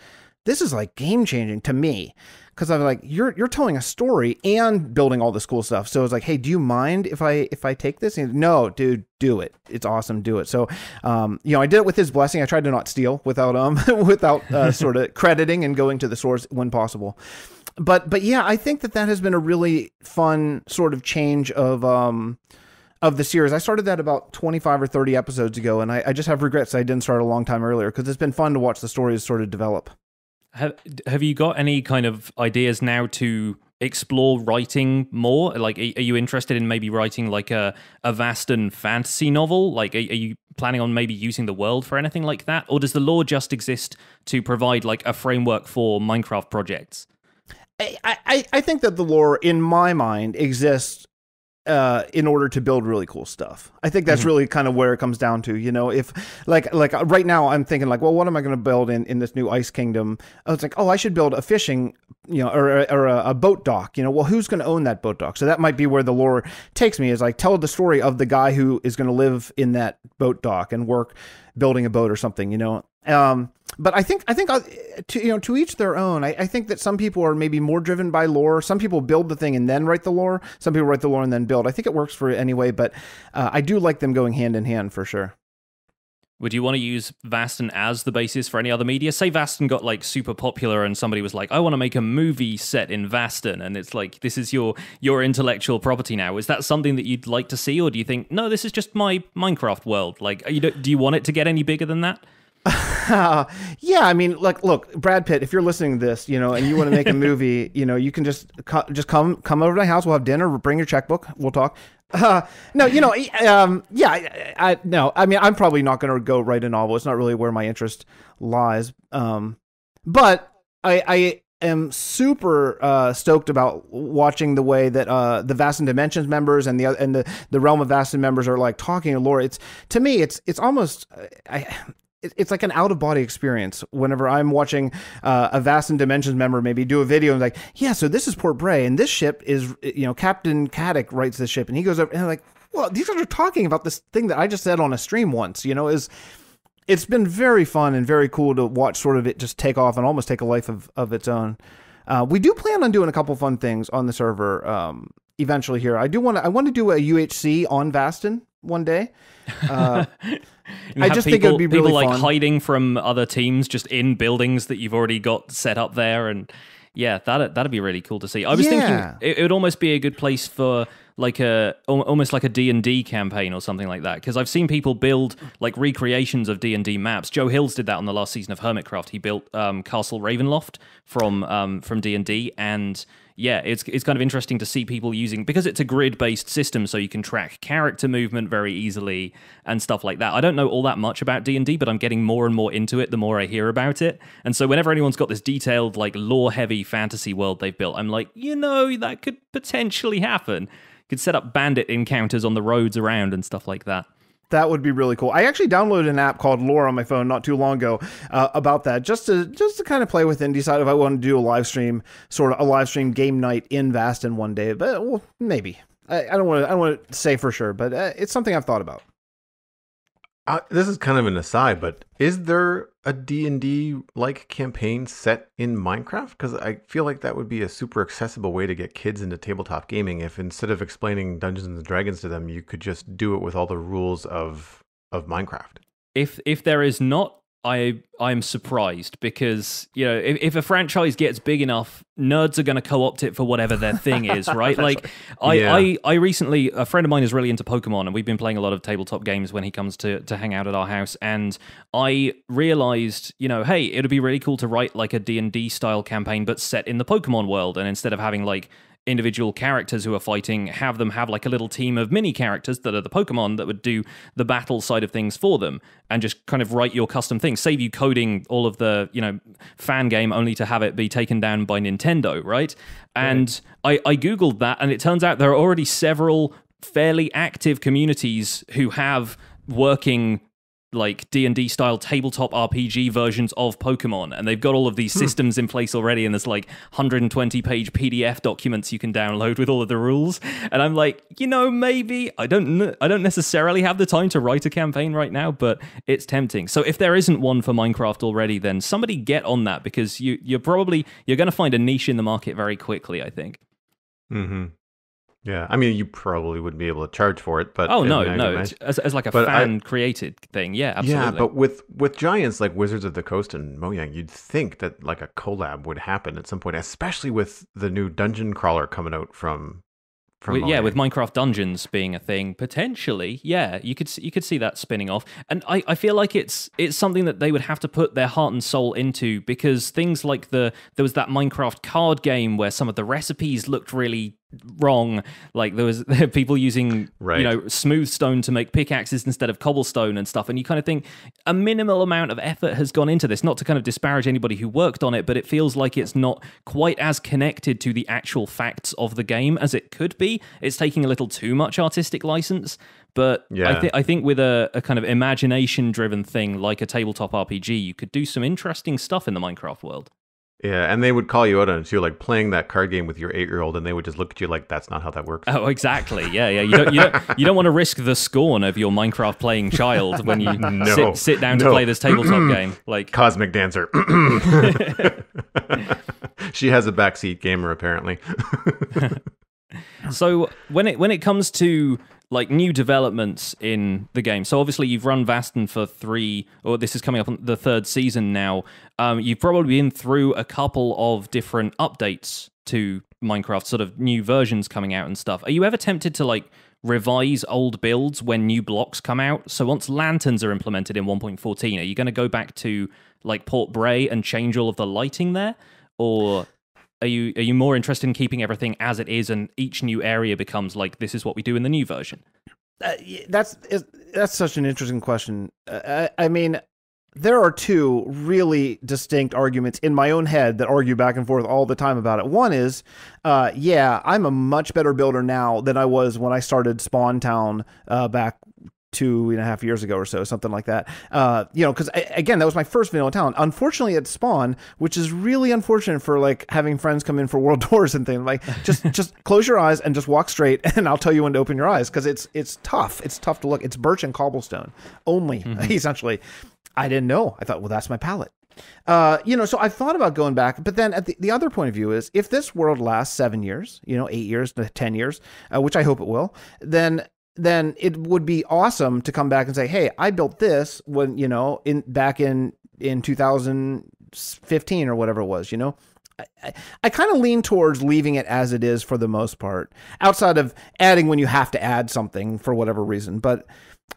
this is like game changing to me. Because I'm like, you're telling a story and building all this cool stuff. So it's like, hey, do you mind if I take this? And no, dude, do it. It's awesome. Do it. So, I did it with his blessing. I tried to not steal without sort of crediting and going to the source when possible. But yeah, I think that has been a really fun sort of change of the series. I started that about 25 or 30 episodes ago, and I just have regrets I didn't start a long time earlier, because it's been fun to watch the stories sort of develop. Have you got any kind of ideas now to explore writing more? Like, are you interested in maybe writing like a Vastan fantasy novel? Like, are you planning on maybe using the world for anything like that? Or does the lore just exist to provide like a framework for Minecraft projects? I think that the lore, in my mind, exists in order to build really cool stuff. I think that's really kind of where it comes down to, if like right now I'm thinking like, well, what am I going to build in this new Ice Kingdom? I was like, oh, I should build a fishing, or a boat dock, well, who's going to own that boat dock? So that might be where the lore takes me, is like, tell the story of the guy who is going to live in that boat dock and work building a boat or something, but I think to each their own. I think that some people are maybe more driven by lore. Some people build the thing and then write the lore. Some people write the lore and then build. I think it works for it anyway, but I do like them going hand in hand for sure. Would you want to use Vastan as the basis for any other media? Say Vastan got like super popular and somebody was like, I want to make a movie set in Vastan, and it's like, this is your intellectual property now. Is that something that you'd like to see, or do you think, no, this is just my Minecraft world? Like, do you want it to get any bigger than that? Yeah, I mean, like, look, Brad Pitt, if you're listening to this, and you want to make a movie, you can just come over to my house. We'll have dinner. Bring your checkbook. We'll talk. No, yeah, no, I mean, I'm probably not going to go write a novel. It's not really where my interest lies. But I am super stoked about watching the way that the Vastan Dimensions members and the Realm of Vastan members are like talking to lore. To me, it's almost it's like an out-of-body experience whenever I'm watching a Vastan Dimensions member maybe do a video and like, yeah, so this is Port Bray, and this ship is, Captain Caddick writes this ship, and he goes up and I'm like, well, these guys are talking about this thing that I just said on a stream once, it's been very fun and very cool to watch sort of it just take off and almost take a life of its own. We do plan on doing a couple fun things on the server eventually here. I want to do a UHC on Vastan one day. I just think it would be really fun. People fun. Hiding from other teams just in buildings that you've already got set up there, and yeah, that'd be really cool to see. I was thinking it would almost be a good place for like almost like a D&D campaign or something like that, because I've seen people build like recreations of D&D maps. Joe Hills did that on the last season of Hermitcraft. He built Castle Ravenloft from D&D, and yeah, it's kind of interesting to see people using, because it's a grid-based system, so you can track character movement very easily and stuff like that. I don't know all that much about D&D, but I'm getting more and more into it the more I hear about it. And so whenever anyone's got this detailed, like, lore-heavy fantasy world they've built, I'm like, that could potentially happen. You could set up bandit encounters on the roads around and stuff like that. That would be really cool. I actually downloaded an app called Lore on my phone not too long ago about that, just to kind of play with it and decide if I want to do a live stream game night in Vastan one day. But well, maybe. I don't want to say for sure, but it's something I've thought about. This is kind of an aside, but is there a D&D like campaign set in Minecraft? Because I feel like that would be a super accessible way to get kids into tabletop gaming. If instead of explaining Dungeons and Dragons to them, you could just do it with all the rules of Minecraft. If there is not, I'm surprised, because if a franchise gets big enough, nerds are going to co-opt it for whatever their thing is, right? Like I recently, a friend of mine is really into Pokemon, and we've been playing a lot of tabletop games when he comes to hang out at our house, and I realized, hey, it'd be really cool to write like a D&D style campaign but set in the Pokemon world, and instead of having like individual characters who are fighting, have them have like a little team of mini characters that are the Pokemon that would do the battle side of things for them, and just kind of write your custom thing, save you coding all of the fan game only to have it be taken down by Nintendo, right? And I googled that, and it turns out there are already several fairly active communities who have working like D&D style tabletop RPG versions of Pokemon, and they've got all of these systems in place already, and there's like 120-page PDF documents you can download with all of the rules. And I'm like, maybe I don't necessarily have the time to write a campaign right now, but it's tempting. So if there isn't one for Minecraft already, then somebody get on that, because you're going to find a niche in the market very quickly, I think. Mm-hmm. Yeah, I mean, you probably wouldn't be able to charge for it, but no, as like a fan created thing, yeah, absolutely. Yeah, but with giants like Wizards of the Coast and Mojang, you'd think that like a collab would happen at some point, especially with the new dungeon crawler coming out from Mojang. With Minecraft Dungeons being a thing, potentially, yeah, you could see that spinning off, and I feel like it's something that they would have to put their heart and soul into, because things like there was that Minecraft card game where some of the recipes looked really wrong, like there was people using smooth stone to make pickaxes instead of cobblestone and stuff, and you kind of think a minimal amount of effort has gone into this, not to kind of disparage anybody who worked on it, but it feels like it's not quite as connected to the actual facts of the game as it could be. It's taking a little too much artistic license, but I think with a kind of imagination driven thing like a tabletop RPG, you could do some interesting stuff in the Minecraft world. Yeah, and they would call you out on it. So you're like playing that card game with your 8-year-old, and they would just look at you like, that's not how that works. Oh, exactly. Yeah. You don't want to risk the scorn of your Minecraft playing child when you sit down to play this tabletop game. Like Cosmic Dancer. She has a backseat gamer, apparently. So when it comes to like new developments in the game, so obviously you've run Vaston for this is coming up on the 3rd season now. You've probably been through a couple of different updates to Minecraft, sort of new versions coming out and stuff. Are you ever tempted to like revise old builds when new blocks come out? So once lanterns are implemented in 1.14, are you going to go back to like Port Bray and change all of the lighting there, or are you more interested in keeping everything as it is, and each new area becomes like, this is what we do in the new version? That's such an interesting question. I mean, there are two really distinct arguments in my own head that argue back and forth all the time about it. One is, I'm a much better builder now than I was when I started Spawn Town back 2.5 years ago or so, something like that. Because again, that was my first vanilla town. Unfortunately, at Spawn, which is really unfortunate for like having friends come in for World Tours and things, like just close your eyes and just walk straight, and I'll tell you when to open your eyes, because it's tough. It's tough to look. It's birch and cobblestone only, essentially. I didn't know. I thought, well, that's my palette. So I thought about going back, but then at the other point of view is, if this world lasts 7 years, 8 years to 10 years, which I hope it will, then it would be awesome to come back and say, hey, I built this when, back in 2015 or whatever it was, I kind of lean towards leaving it as it is for the most part, outside of adding when you have to add something for whatever reason. But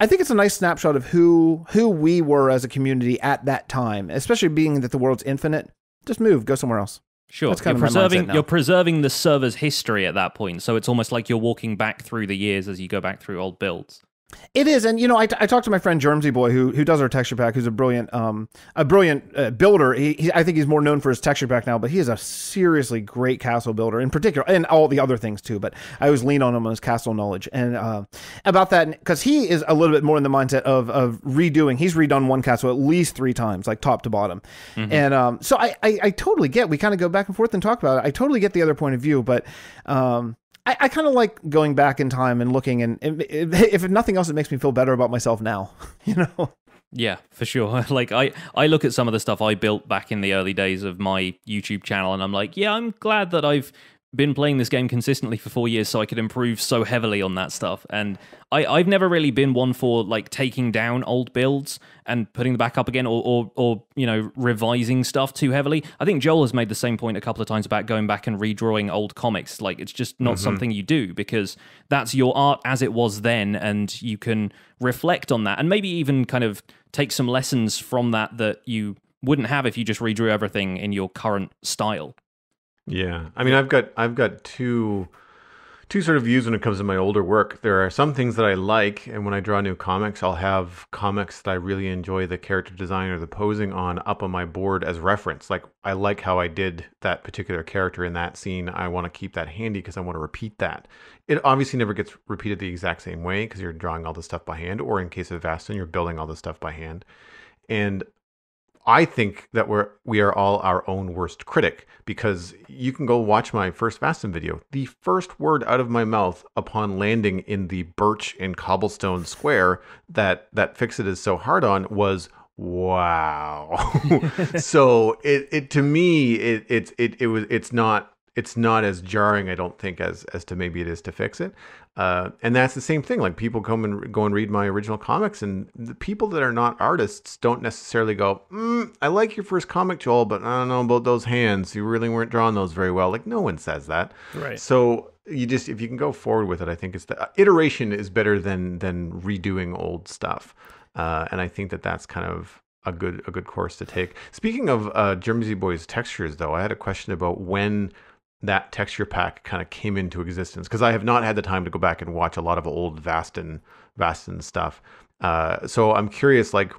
I think it's a nice snapshot of who we were as a community at that time, especially being that the world's infinite. Just move, go somewhere else. Sure, you're preserving the server's history at that point, so it's almost like you're walking back through the years as you go back through old builds. It is, and I talked to my friend Germsy Boy, who does our texture pack, who's a brilliant builder. I think he's more known for his texture pack now, but he is a seriously great castle builder in particular, and all the other things too. But I always lean on him on his castle knowledge, and about that, because he is a little bit more in the mindset of redoing. He's redone one castle at least 3 times, like top to bottom, and so I totally get. We kind of go back and forth and talk about it. I totally get the other point of view, but. I kind of like going back in time and looking, and if nothing else, it makes me feel better about myself now, Yeah, for sure. Like I look at some of the stuff I built back in the early days of my YouTube channel, and I'm like, yeah, I'm glad that I've been playing this game consistently for 4 years so I could improve so heavily on that stuff. And I've never really been one for like taking down old builds and putting them back up again, or revising stuff too heavily. I think Joel has made the same point a couple of times about going back and redrawing old comics. Like, it's just not something you do, because that's your art as it was then, and you can reflect on that and maybe even kind of take some lessons from that you wouldn't have if you just redrew everything in your current style. Yeah, I mean, I've got two two sort of views when it comes to my older work. There are some things that I like, and when I draw new comics, I'll have comics that I really enjoy the character design or the posing on up on my board as reference. Like, I like how I did that particular character in that scene. I want to keep that handy because I want to repeat that. It obviously never gets repeated the exact same way because you're drawing all this stuff by hand, or in case of Vastin, you're building all this stuff by hand. And I think that we are all our own worst critic, because you can go watch my first Vastin video. The first word out of my mouth upon landing in the birch and cobblestone square that Fixit is so hard on was wow. So it to me it's not as jarring, I don't think, as to maybe it is to Fixit. And that's the same thing. Like, people go and read my original comics, and the people that are not artists don't necessarily go, I like your first comic, Joel, but I don't know about those hands. You really weren't drawing those very well. Like, no one says that. Right. So if you can go forward with it, I think it's the iteration is better than redoing old stuff. And I think that's kind of a good course to take. Speaking of Germsy Boy's textures, though, I had a question about when that texture pack kind of came into existence, because I have not had the time to go back and watch a lot of old Vastin stuff. So I'm curious, like,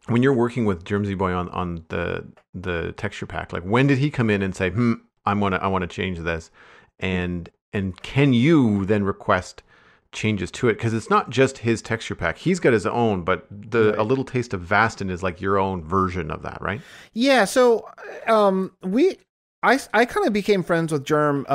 when you're working with Germsy Boy on the texture pack, like, when did he come in and say, I want to change this, and can you then request changes to it? Because it's not just his texture pack; he's got his own, but a little taste of Vastin is like your own version of that, right? Yeah. So I kind of became friends with Germ,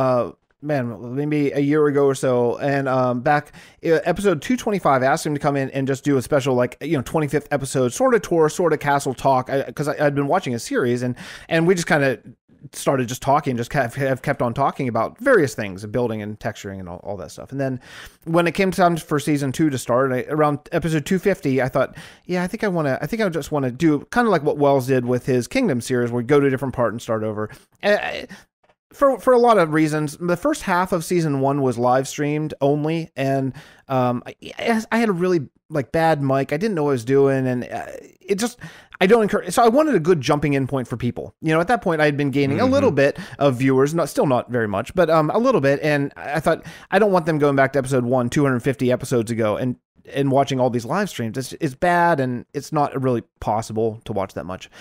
maybe a year ago or so. And back episode 225, I asked him to come in and just do a special, 25th episode, sort of tour, sort of castle talk, because I'd been watching a series, and we just kind of started just talking, just have kept on talking about various things, building and texturing and all that stuff. And then when it came time for season 2 to start, around episode 250, I thought, I think I just want to do kind of like what Wells did with his Kingdom series, where we go to a different part and start over. For a lot of reasons. The first half of season 1 was live streamed only, and I had a really bad mic. I didn't know what I was doing, and I don't encourage. So I wanted a good jumping in point for people. At that point I had been gaining a little bit of viewers, still not very much, but a little bit. And I thought, I don't want them going back to episode 1, 250 episodes ago, and watching all these live streams. It's bad, and it's not really possible to watch that much.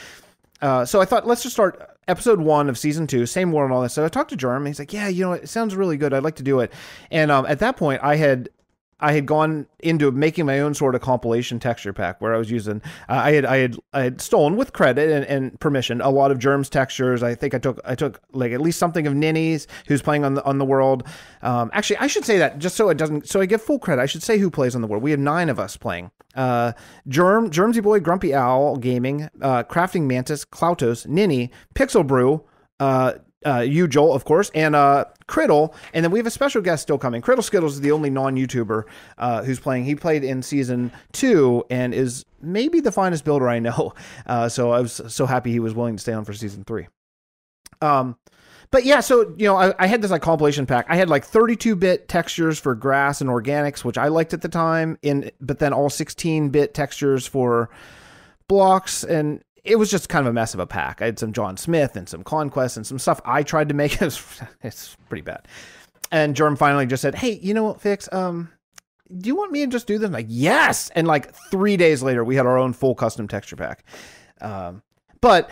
So I thought, let's just start episode 1 of season 2, same world and all this. So I talked to Jeremy. He's like, it sounds really good. I'd like to do it. And at that point, I had gone into making my own sort of compilation texture pack, where I was using, I had stolen with credit and permission a lot of Germ's textures. I think I took like at least something of Ninny's, who's playing on the world. Actually, I should say that just so I give full credit. I should say who plays on the world. We have 9 of us playing. Germsy Boy, Grumpy Owl Gaming, Crafting Mantis, Cloutos, Ninny, Pixel Brew, you, Joel, of course, and Criddle, and then we have a special guest still coming. Criddle Skittles is the only non-YouTuber who's playing. He played in season 2 and is maybe the finest builder I know. So I was so happy he was willing to stay on for season 3. But yeah, so I had this compilation pack. I had 32-bit textures for grass and organics, which I liked at the time, but then all 16-bit textures for blocks, and it was just kind of a mess of a pack. I had some John Smith and some Conquest and some stuff I tried to make. It's pretty bad. And Germ finally just said, "Hey, you know what, Fix? Do you want me to just do this?" I'm like, yes. And 3 days later, we had our own full custom texture pack. But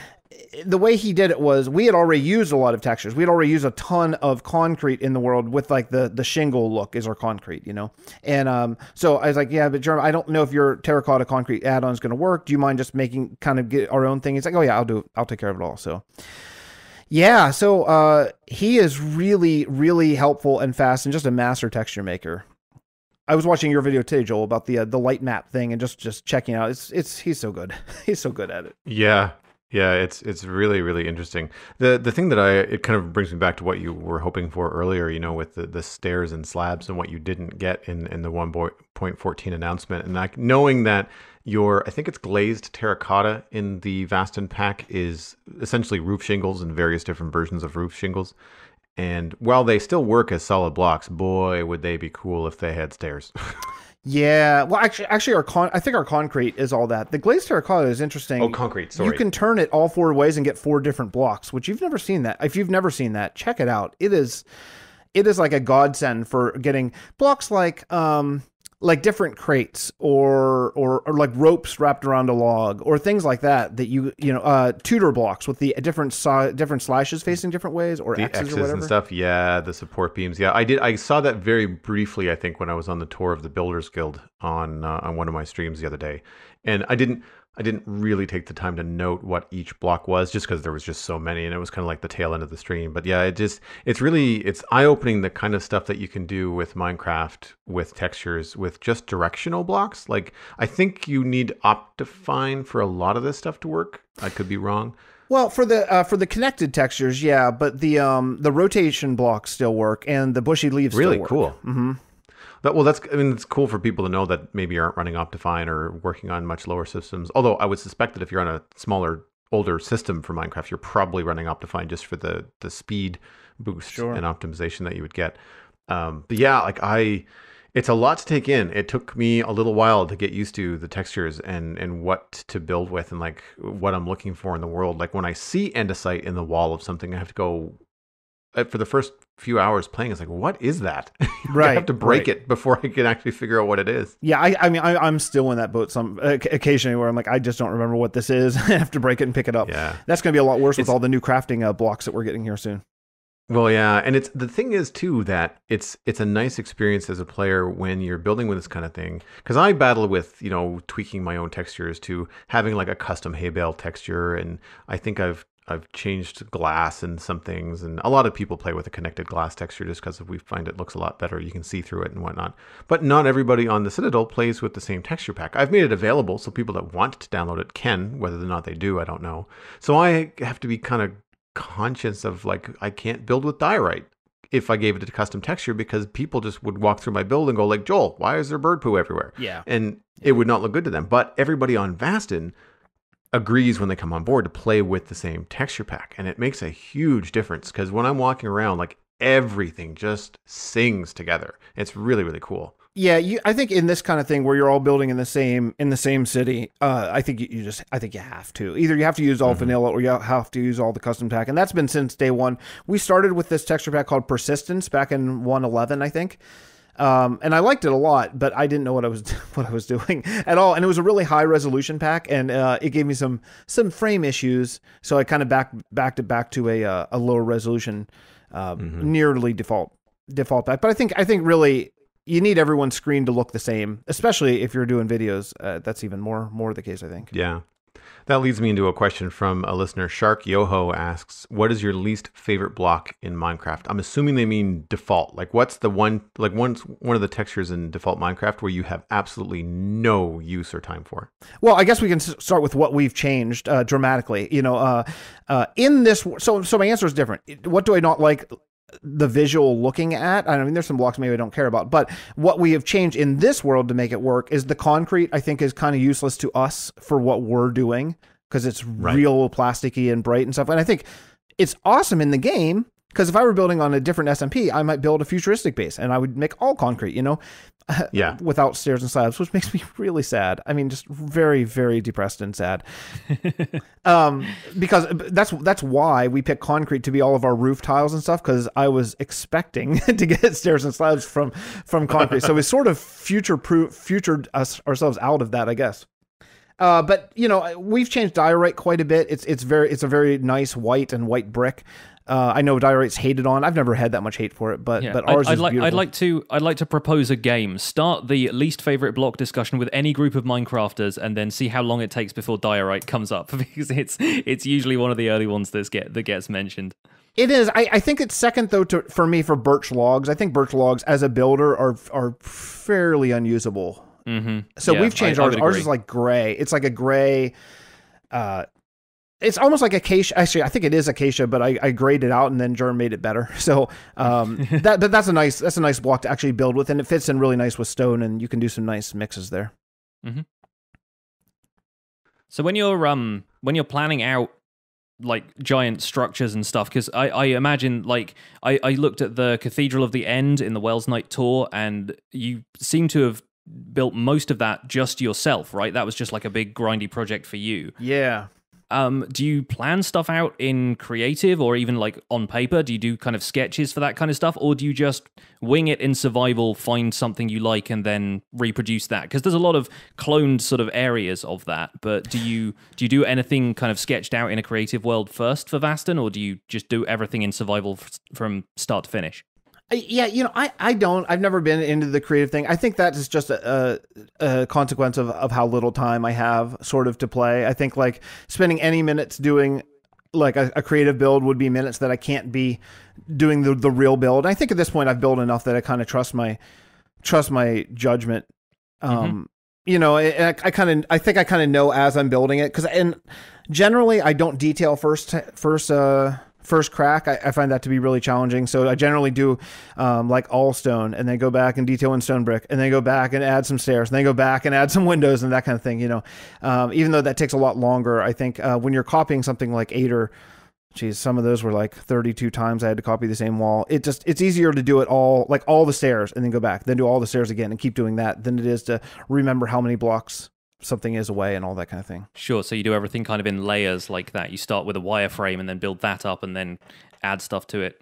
the way he did it was, we had already used a lot of textures. We had already used a ton of concrete in the world with the shingle look is our concrete, And so I was like, yeah, but Jeremy, I don't know if your terracotta concrete add-on is going to work. Do you mind just making get our own thing? He's like, oh yeah, I'll do it. I'll take care of it all. So yeah, so he is really, really helpful and fast and just a master texture maker. I was watching your video today, Joel, about the light map thing and just checking out. He's so good. He's so good at it. Yeah. Yeah, it's really, really interesting. The thing that it kind of brings me back to what you were hoping for earlier, with the stairs and slabs and what you didn't get in the 1.14 announcement. And knowing that I think it's glazed terracotta in the Vastin pack is essentially roof shingles and various different versions of roof shingles. And while they still work as solid blocks, boy, would they be cool if they had stairs. Yeah, well, actually, I think our concrete is all that. The glazed terracotta is interesting. Oh, concrete, sorry. You can turn it all 4 ways and get 4 different blocks, which you've never seen that. If you've never seen that, check it out. It's it is like a godsend for getting blocks like different crates or like ropes wrapped around a log or things like that you know tutor blocks with the different slashes facing different ways or the X's or whatever and stuff. Yeah, the support beams. Yeah, I saw that very briefly, I think, when I was on the tour of the Builders Guild on one of my streams the other day, and I didn't really take the time to note what each block was, just because there was just so many, and it was kind of like the tail end of the stream. But yeah, it's eye-opening, the kind of stuff that you can do with Minecraft with textures with just directional blocks. Like, I think you need Optifine for a lot of this stuff to work. I could be wrong. Well, for the connected textures, yeah, but the rotation blocks still work, and the bushy leaves really still work. Cool. Mm-hmm. It's cool for people to know that maybe aren't running Optifine or working on much lower systems. Although I would suspect that if you're on a smaller, older system for Minecraft, you're probably running Optifine just for the speed boost and optimization that you would get. But yeah, it's a lot to take in. It took me a little while to get used to the textures and what to build with and like what I'm looking for in the world. Like when I see andesite in the wall of something, I have to go for the first few hours playing. It's like, what is that? Right. I have to break it before I can actually figure out what it is. Yeah, I mean, I'm still in that boat occasionally where I'm like, I just don't remember what this is. I have to break it and pick it up. Yeah. That's going to be a lot worse with all the new crafting blocks that we're getting here soon. Well, yeah, and the thing is too that it's a nice experience as a player when you're building with this kind of thing. Because I battle with tweaking my own textures to having like a custom hay bale texture, and I think I've changed glass and some things, and a lot of people play with a connected glass texture just because we find it looks a lot better. You can see through it and whatnot. But not everybody on the Citadel plays with the same texture pack. I've made it available so people that want to download it can. Whether or not they do, I don't know. So I have to be kind of conscious of like, I can't build with diorite if I gave it a custom texture, because people just would walk through my build and go like, Joel, why is there bird poo everywhere? Yeah. And it would not look good to them. But everybody on Vastin agrees when they come on board to play with the same texture pack, and it makes a huge difference because when I'm walking around, like everything just sings together. It's really, really cool. Yeah, I think in this kind of thing where you're all building in the same city, I think you have to. Either you have to use all vanilla or you have to use all the custom pack, and that's been since day one. We started with this texture pack called Persistence back in 1.11, I think. And I liked it a lot, but I didn't know what I was doing at all. And it was a really high resolution pack, and it gave me some frame issues. So I kind of backed it back to a lower resolution, nearly default pack. But I think really you need everyone's screen to look the same, especially if you're doing videos. That's even more the case, I think. Yeah. That leads me into a question from a listener. Shark Yoho asks, what is your least favorite block in Minecraft? I'm assuming they mean default. Like what's the one of the textures in default Minecraft where you have absolutely no use or time for? Well, I guess we can start with what we've changed dramatically. In this, so my answer is different. What do I not like the visual looking at? I mean, there's some blocks maybe I don't care about, but what we have changed in this world to make it work is the concrete, I think, is kind of useless to us for what we're doing because it's real plasticky and bright and stuff. And I think it's awesome in the game because if I were building on a different SMP, I might build a futuristic base and I would make all concrete, yeah, without stairs and slabs, which makes me really sad. I mean, just very, very depressed and sad. Because that's why we pick concrete to be all of our roof tiles and stuff. Because I was expecting to get stairs and slabs from concrete, so we sort of futured ourselves out of that, I guess. But we've changed diorite quite a bit. It's a very nice white and white brick. I know diorite's hated on. I've never had that much hate for it, but ours is beautiful. I'd like to propose a game. Start the least favorite block discussion with any group of Minecrafters, and then see how long it takes before diorite comes up, because it's usually one of the early ones that gets mentioned. It is. I think it's second though for me for birch logs. I think birch logs as a builder are fairly unusable. Mm-hmm. So we've changed ours. Ours is like gray. It's like a gray. It's almost like acacia. Actually, I think it is acacia, but I grayed it out and then Germ made it better. So that's a nice block to actually build with, and it fits in really nice with stone, and you can do some nice mixes there. Mm-hmm. So when you're planning out like giant structures and stuff, because I imagine, like, I looked at the Cathedral of the End in the Wells Night tour, and you seem to have built most of that just yourself, right? That was just like a big grindy project for you. Yeah. Do you plan stuff out in creative or even like on paper? Do you do kind of sketches for that kind of stuff, or do you just wing it in survival, find something you like, and then reproduce that? Because there's a lot of cloned sort of areas of that. But do you do anything kind of sketched out in a creative world first for Vaston, or do you just do everything in survival from start to finish? Yeah, I don't. I've never been into the creative thing. I think that is just a consequence of how little time I have sort of to play. I think like spending any minutes doing like a creative build would be minutes that I can't be doing the real build. I think at this point I've built enough that I kind of trust my judgment. And I think I kind of know as I'm building it, and generally I don't detail first crack. I find that to be really challenging. So I generally do like all stone, and then go back and detail in stone brick, and then go back and add some stairs, and then go back and add some windows and that kind of thing. Even though that takes a lot longer, I think when you're copying something like Aether, geez, some of those were like 32 times I had to copy the same wall. It's easier to do it all, like all the stairs, and then go back, then do all the stairs again and keep doing that than it is to remember how many blocks something is away and all that kind of thing. Sure. So you do everything kind of in layers like that. You start with a wireframe and then build that up and then add stuff to it.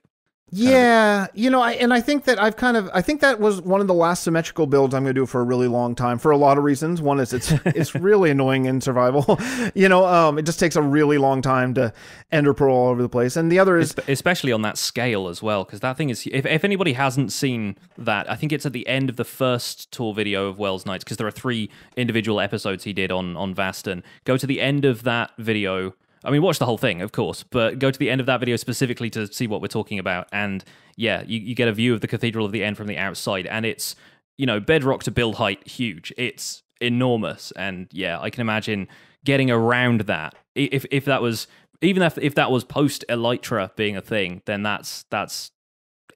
Yeah, I think that I think that was one of the last symmetrical builds I'm going to do for a really long time for a lot of reasons. One is it's really annoying in survival. It just takes a really long time to ender pearl all over the place. And the other is especially on that scale as well, because that thing is, if anybody hasn't seen that, I think it's at the end of the first tour video of Wells Nights, because there are 3 individual episodes he did on Vaston. Go to the end of that video. I mean, watch the whole thing, of course, but go to the end of that video specifically to see what we're talking about. And yeah, you get a view of the Cathedral of the End from the outside, and it's, bedrock to build height, huge. It's enormous. And yeah, I can imagine getting around that. If that was, even if that was post Elytra being a thing, then that's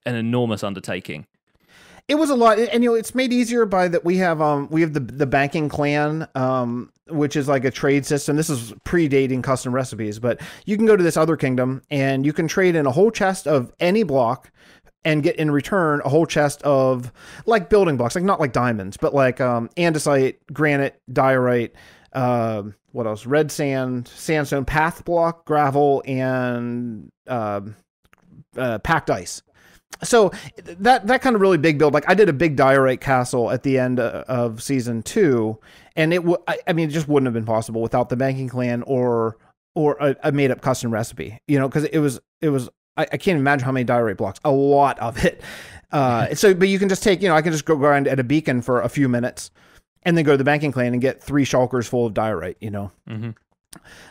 an enormous undertaking. It was a lot, and it's made easier by that we have the banking clan, which is like a trade system. This is predating custom recipes, but you can go to this other kingdom and you can trade in a whole chest of any block and get in return a whole chest of like building blocks, like not like diamonds, but like andesite, granite, diorite, what else? Red sand, sandstone, path block, gravel, and packed ice. So that kind of really big build, like I did a big diorite castle at the end of season 2, and it just wouldn't have been possible without the banking clan or a made up custom recipe, because it was I can't imagine how many diorite blocks, a lot of it. But you can just take, I can just go grind at a beacon for a few minutes and then go to the banking clan and get 3 shulkers full of diorite, Mm-hmm.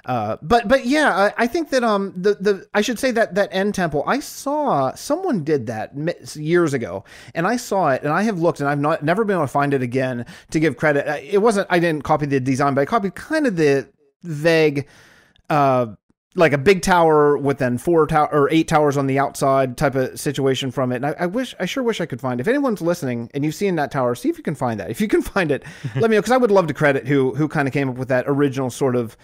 But yeah, I think that I should say that end temple, I saw someone did that years ago, and I saw it, and I have looked, and I've never been able to find it again to give credit. I didn't copy the design, but I copied kind of the vague, like a big tower with then 8 towers on the outside type of situation from it. And I sure wish I could find it. If anyone's listening and you've seen that tower, see if you can find that. If you can find it, let me know, because I would love to credit who kind of came up with that original sort of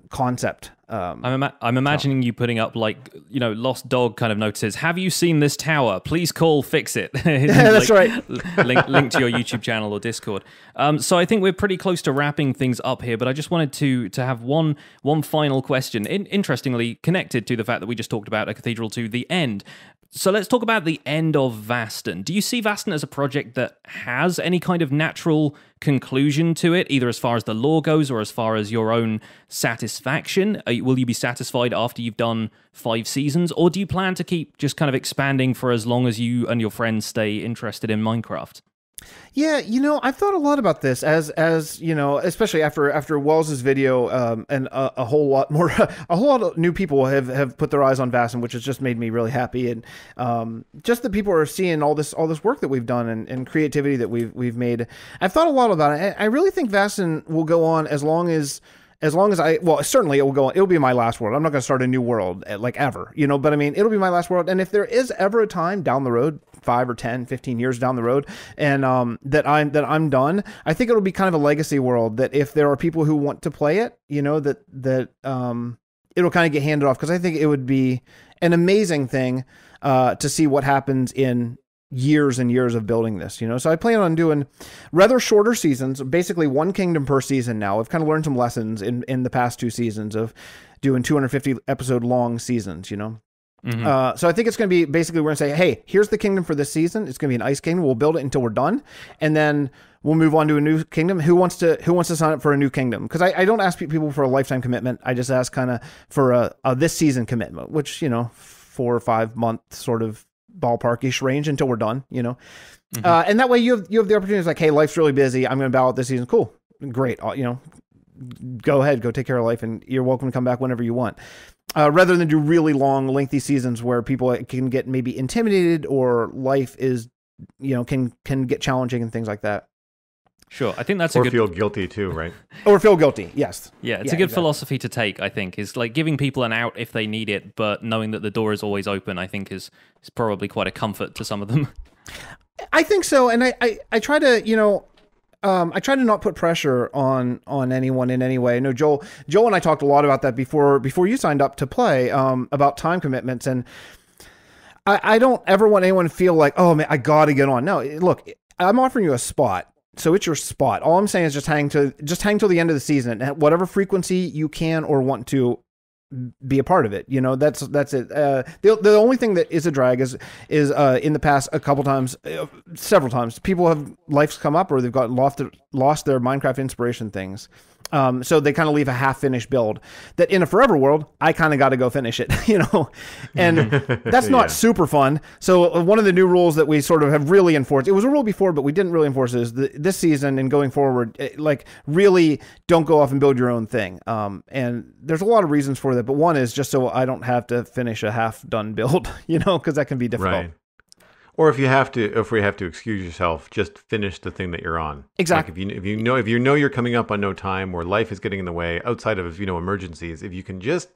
concept. I'm imagining you putting up like, Lost Dog kind of notices, have you seen this tower? Please call, fix it. That's right. link to your YouTube channel or Discord. So I think we're pretty close to wrapping things up here, but I just wanted to have one final question, interestingly connected to the fact that we just talked about A Cathedral to the End. So let's talk about the end of Vaston. Do you see Vaston as a project that has any kind of natural conclusion to it, either as far as the lore goes or as far as your own satisfaction? Will you be satisfied after you've done 5 seasons, or do you plan to keep just kind of expanding for as long as you and your friends stay interested in Minecraft? Yeah, I've thought a lot about this as especially after Wells's video, and a whole lot of new people have put their eyes on Vaston, which has just made me really happy, and just that people are seeing all this work that we've done and creativity that we've made. I've thought a lot about it. I really think Vaston will go on as long as certainly it will go on. It'll be my last world. I'm not going to start a new world like ever, but I mean, it'll be my last world. And if there is ever a time down the road, 5 or 10, 15 years down the road, and that I'm done, I think it'll be kind of a legacy world that if there are people who want to play it, that it'll kind of get handed off, because I think it would be an amazing thing to see what happens in years and years of building this, you know. So I plan on doing rather shorter seasons, basically one kingdom per season now. I've kind of learned some lessons in the past 2 seasons of doing 250 episode long seasons, you know. So I think it's going to be basically, we're going to say, hey, here's the kingdom for this season. It's going to be an ice kingdom. We'll build it until we're done. And then we'll move on to a new kingdom. Who wants to sign up for a new kingdom? Because I don't ask people for a lifetime commitment. I just ask kind of for a this season commitment, which, you know, 4 or 5 month sort of ballparkish range until we're done, you know. And that way you have the opportunity. It's like, hey, life's really busy. I'm going to bow out this season. Cool. Great. You know, go ahead, go take care of life, and you're welcome to come back whenever you want. Rather than do really long, lengthy seasons where people can get maybe intimidated or life is, you know, can get challenging and things like that. Sure, I think that's or feel guilty too, right? Or feel guilty, yes. Yeah, it's a good philosophy to take, I think. Is like giving people an out if they need it, but knowing that the door is always open, I think is probably quite a comfort to some of them. I think so, and I try to, you know, I try to not put pressure on anyone in any way. I know Joel and I talked a lot about that before you signed up to play, about time commitments, and I don't ever want anyone to feel like, oh man, I got to get on. No, look, I'm offering you a spot. So it's your spot. All I'm saying is just hang till the end of the season at whatever frequency you can or want to be a part of it. You know, that's it. The only thing that is a drag is in the past a couple times, several times, people have lives come up or they've got lost their Minecraft inspiration things. So they kind of leave a half-finished build that in a forever world, I kind of got to go finish it, you know, and that's not super fun. So one of the new rules that we sort of have really enforced, it was a rule before, but we didn't really enforce it, is this season and going forward, like really don't go off and build your own thing. And there's a lot of reasons for that, but one is just so I don't have to finish a half-done build, you know, because that can be difficult. Right. Or if we have to excuse yourself, just finish the thing that you're on. Exactly. Like if you know you're coming up on no time or life is getting in the way outside of, you know, emergencies, if you can just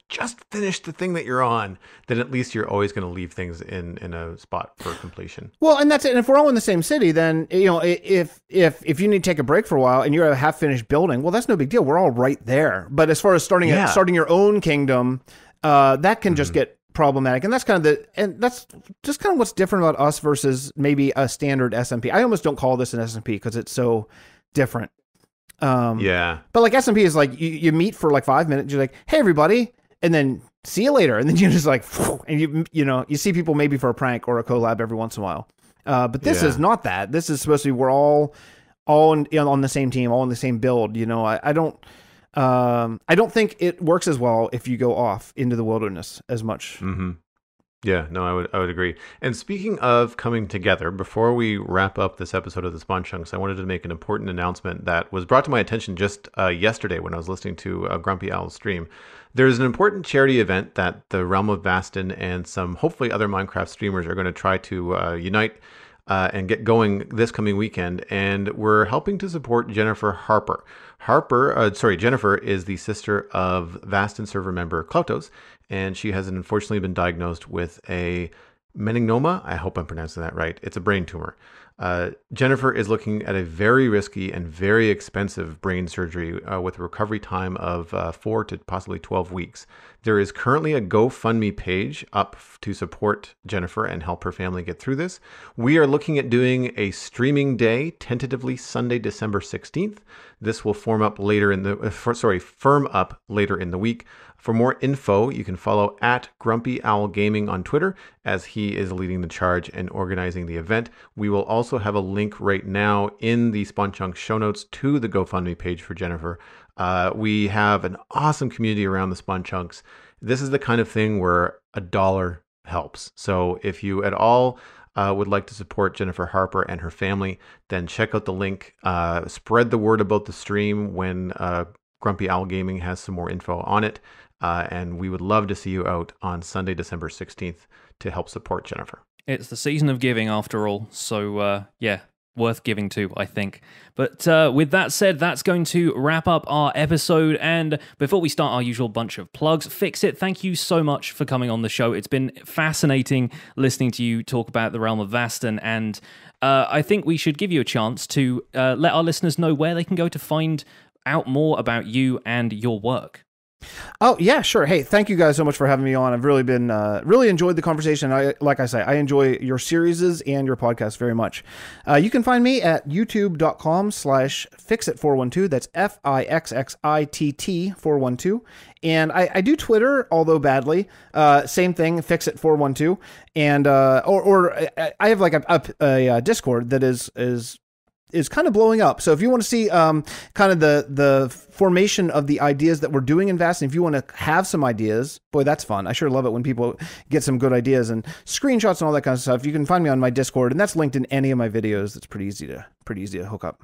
finish the thing that you're on, then at least you're always going to leave things in a spot for completion. Well, and that's it. And if we're all in the same city, then, you know, if you need to take a break for a while and you're a half finished building, well, that's no big deal. We're all right there. But as far as starting your own kingdom, that can just get problematic, and that's kind of what's different about us versus maybe a standard SMP. I almost don't call this an SMP because it's so different. But like SMP is like you meet for like 5 minutes, you're like, hey everybody, and then see you later, and then you're just like, and you see people maybe for a prank or a collab every once in a while. But this is not that. This is supposed to be we're all on the same team, all in the same build. You know, I don't think it works as well if you go off into the wilderness as much. Mm-hmm. Yeah, no, I would agree. And speaking of coming together, before we wrap up this episode of the Spawn Chunks, I wanted to make an important announcement that was brought to my attention just yesterday when I was listening to Grumpy Owl's stream. There's an important charity event that the Realm of Vastin and some hopefully other Minecraft streamers are going to try to unite and get going this coming weekend, and we're helping to support Jennifer Harper. Jennifer is the sister of Vastin server member Klautos, and she has unfortunately been diagnosed with a meninoma. I hope I'm pronouncing that right. It's a brain tumor. Jennifer is looking at a very risky and very expensive brain surgery with a recovery time of 4 to possibly 12 weeks. There is currently a GoFundMe page up to support Jennifer and help her family get through this. We are looking at doing a streaming day, tentatively Sunday, December 16th. This will firm up later in the week. For more info, you can follow at Grumpy Owl Gaming on Twitter, as he is leading the charge and organizing the event. We will also have a link right now in the Spawn Chunks show notes to the GoFundMe page for Jennifer. We have an awesome community around the Spawn Chunks. This is the kind of thing where $1 helps. So if you at all would like to support Jennifer Harper and her family, then check out the link. Spread the word about the stream when Grumpy Owl Gaming has some more info on it. And we would love to see you out on Sunday, December 16th to help support Jennifer. It's the season of giving after all. So, worth giving to, I think. But with that said, that's going to wrap up our episode. And before we start our usual bunch of plugs, Fixit, thank you so much for coming on the show. It's been fascinating listening to you talk about the Realm of Vastin. And I think we should give you a chance to let our listeners know where they can go to find out more about you and your work. Oh yeah, sure. Hey, thank you guys so much for having me on. I've really been really enjoyed the conversation. Like I say, I enjoy your series and your podcast very much. You can find me at youtube.com/fixit412. That's FIXXITT 412. And I do Twitter, although badly. Same thing, Fixit412. And I have like a Discord that is kind of blowing up. So if you want to see kind of the formation of the ideas that we're doing in Vast, and if you want to have some ideas, boy, that's fun. I sure love it when people get some good ideas and screenshots and all that kind of stuff. You can find me on my Discord, and that's linked in any of my videos. That's pretty easy to hook up.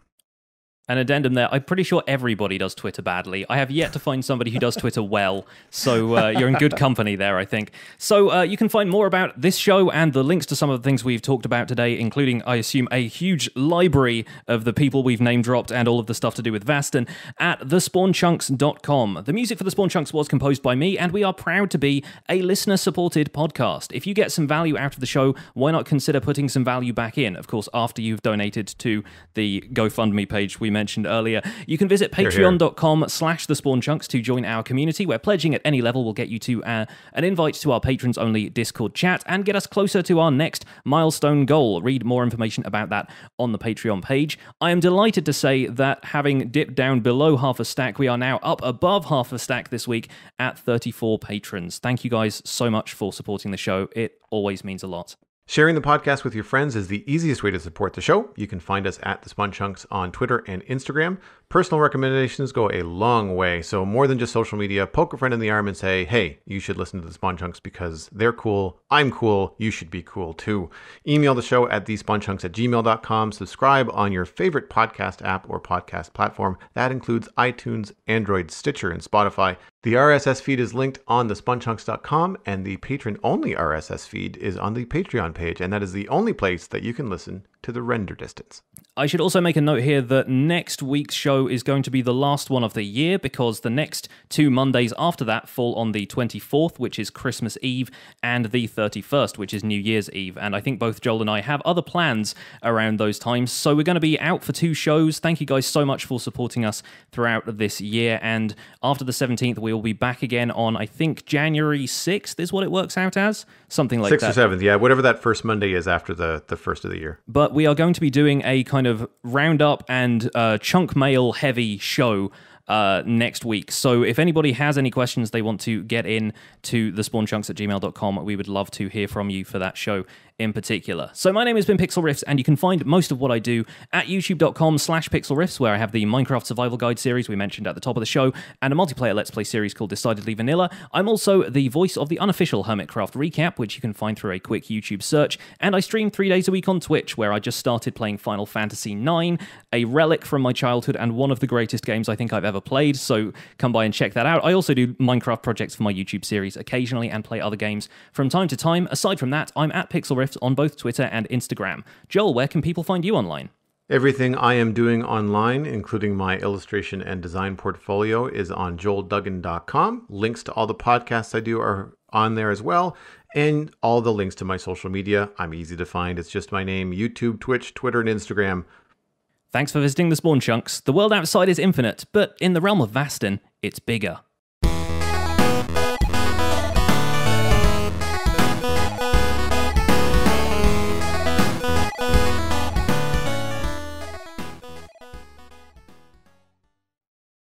An addendum there. I'm pretty sure everybody does Twitter badly. I have yet to find somebody who does Twitter well. So you're in good company there, I think. So you can find more about this show and the links to some of the things we've talked about today, including, I assume, a huge library of the people we've name dropped and all of the stuff to do with Vastin at thespawnchunks.com. The music for The Spawn Chunks was composed by me, and we are proud to be a listener-supported podcast. If you get some value out of the show, why not consider putting some value back in? Of course, after you've donated to the GoFundMe page we mentioned earlier. You can visit patreon.com/thespawnchunks to join our community, where pledging at any level will get you to an invite to our patrons-only Discord chat and get us closer to our next milestone goal. Read more information about that on the Patreon page. I am delighted to say that having dipped down below half a stack, we are now up above half a stack this week at 34 patrons. Thank you guys so much for supporting the show. It always means a lot. Sharing the podcast with your friends is the easiest way to support the show. You can find us at The Spawn Chunks on Twitter and Instagram. Personal recommendations go a long way, so more than just social media, poke a friend in the arm and say, hey, you should listen to The Spawn Chunks because they're cool, I'm cool, you should be cool too. Email the show at thespawnchunks@gmail.com. Subscribe on your favorite podcast app or podcast platform. That includes iTunes, Android, Stitcher, and Spotify. The RSS feed is linked on thespawnchunks.com, and the patron-only RSS feed is on the Patreon page, and that is the only place that you can listen to the render distance. I should also make a note here that next week's show is going to be the last one of the year, because the next 2 Mondays after that fall on the 24th, which is Christmas Eve, and the 31st, which is New Year's Eve. And I think both Joel and I have other plans around those times, so we're going to be out for 2 shows. Thank you guys so much for supporting us throughout this year, and after the 17th, we will be back again on, I think, January 6th is what it works out as. Something like 6th that. 6th or 7th, yeah, whatever that first Monday is after the first of the year. But we are going to be doing a kind of roundup and chunk mail heavy show next week. So if anybody has any questions they want to get in to thespawnchunks@gmail.com, we would love to hear from you for that show in particular. So my name has been Pixel Riffs, and you can find most of what I do at youtube.com/pixelriffs, where I have the Minecraft Survival Guide series we mentioned at the top of the show, and a multiplayer Let's Play series called Decidedly Vanilla. I'm also the voice of the unofficial Hermitcraft Recap, which you can find through a quick YouTube search, and I stream 3 days a week on Twitch, where I just started playing Final Fantasy IX, a relic from my childhood and one of the greatest games I think I've ever played, so come by and check that out. I also do Minecraft projects for my YouTube series occasionally and play other games from time to time. Aside from that, I'm at Pixel Riffs on both Twitter and Instagram. Joel, where can people find you online? Everything I am doing online, including my illustration and design portfolio, is on joelduggan.com. Links to all the podcasts I do are on there as well, and all the links to my social media. I'm easy to find. It's just my name: YouTube, Twitch, Twitter, and Instagram. Thanks for visiting the Spawn Chunks. The world outside is infinite, but in the realm of Vastin, it's bigger.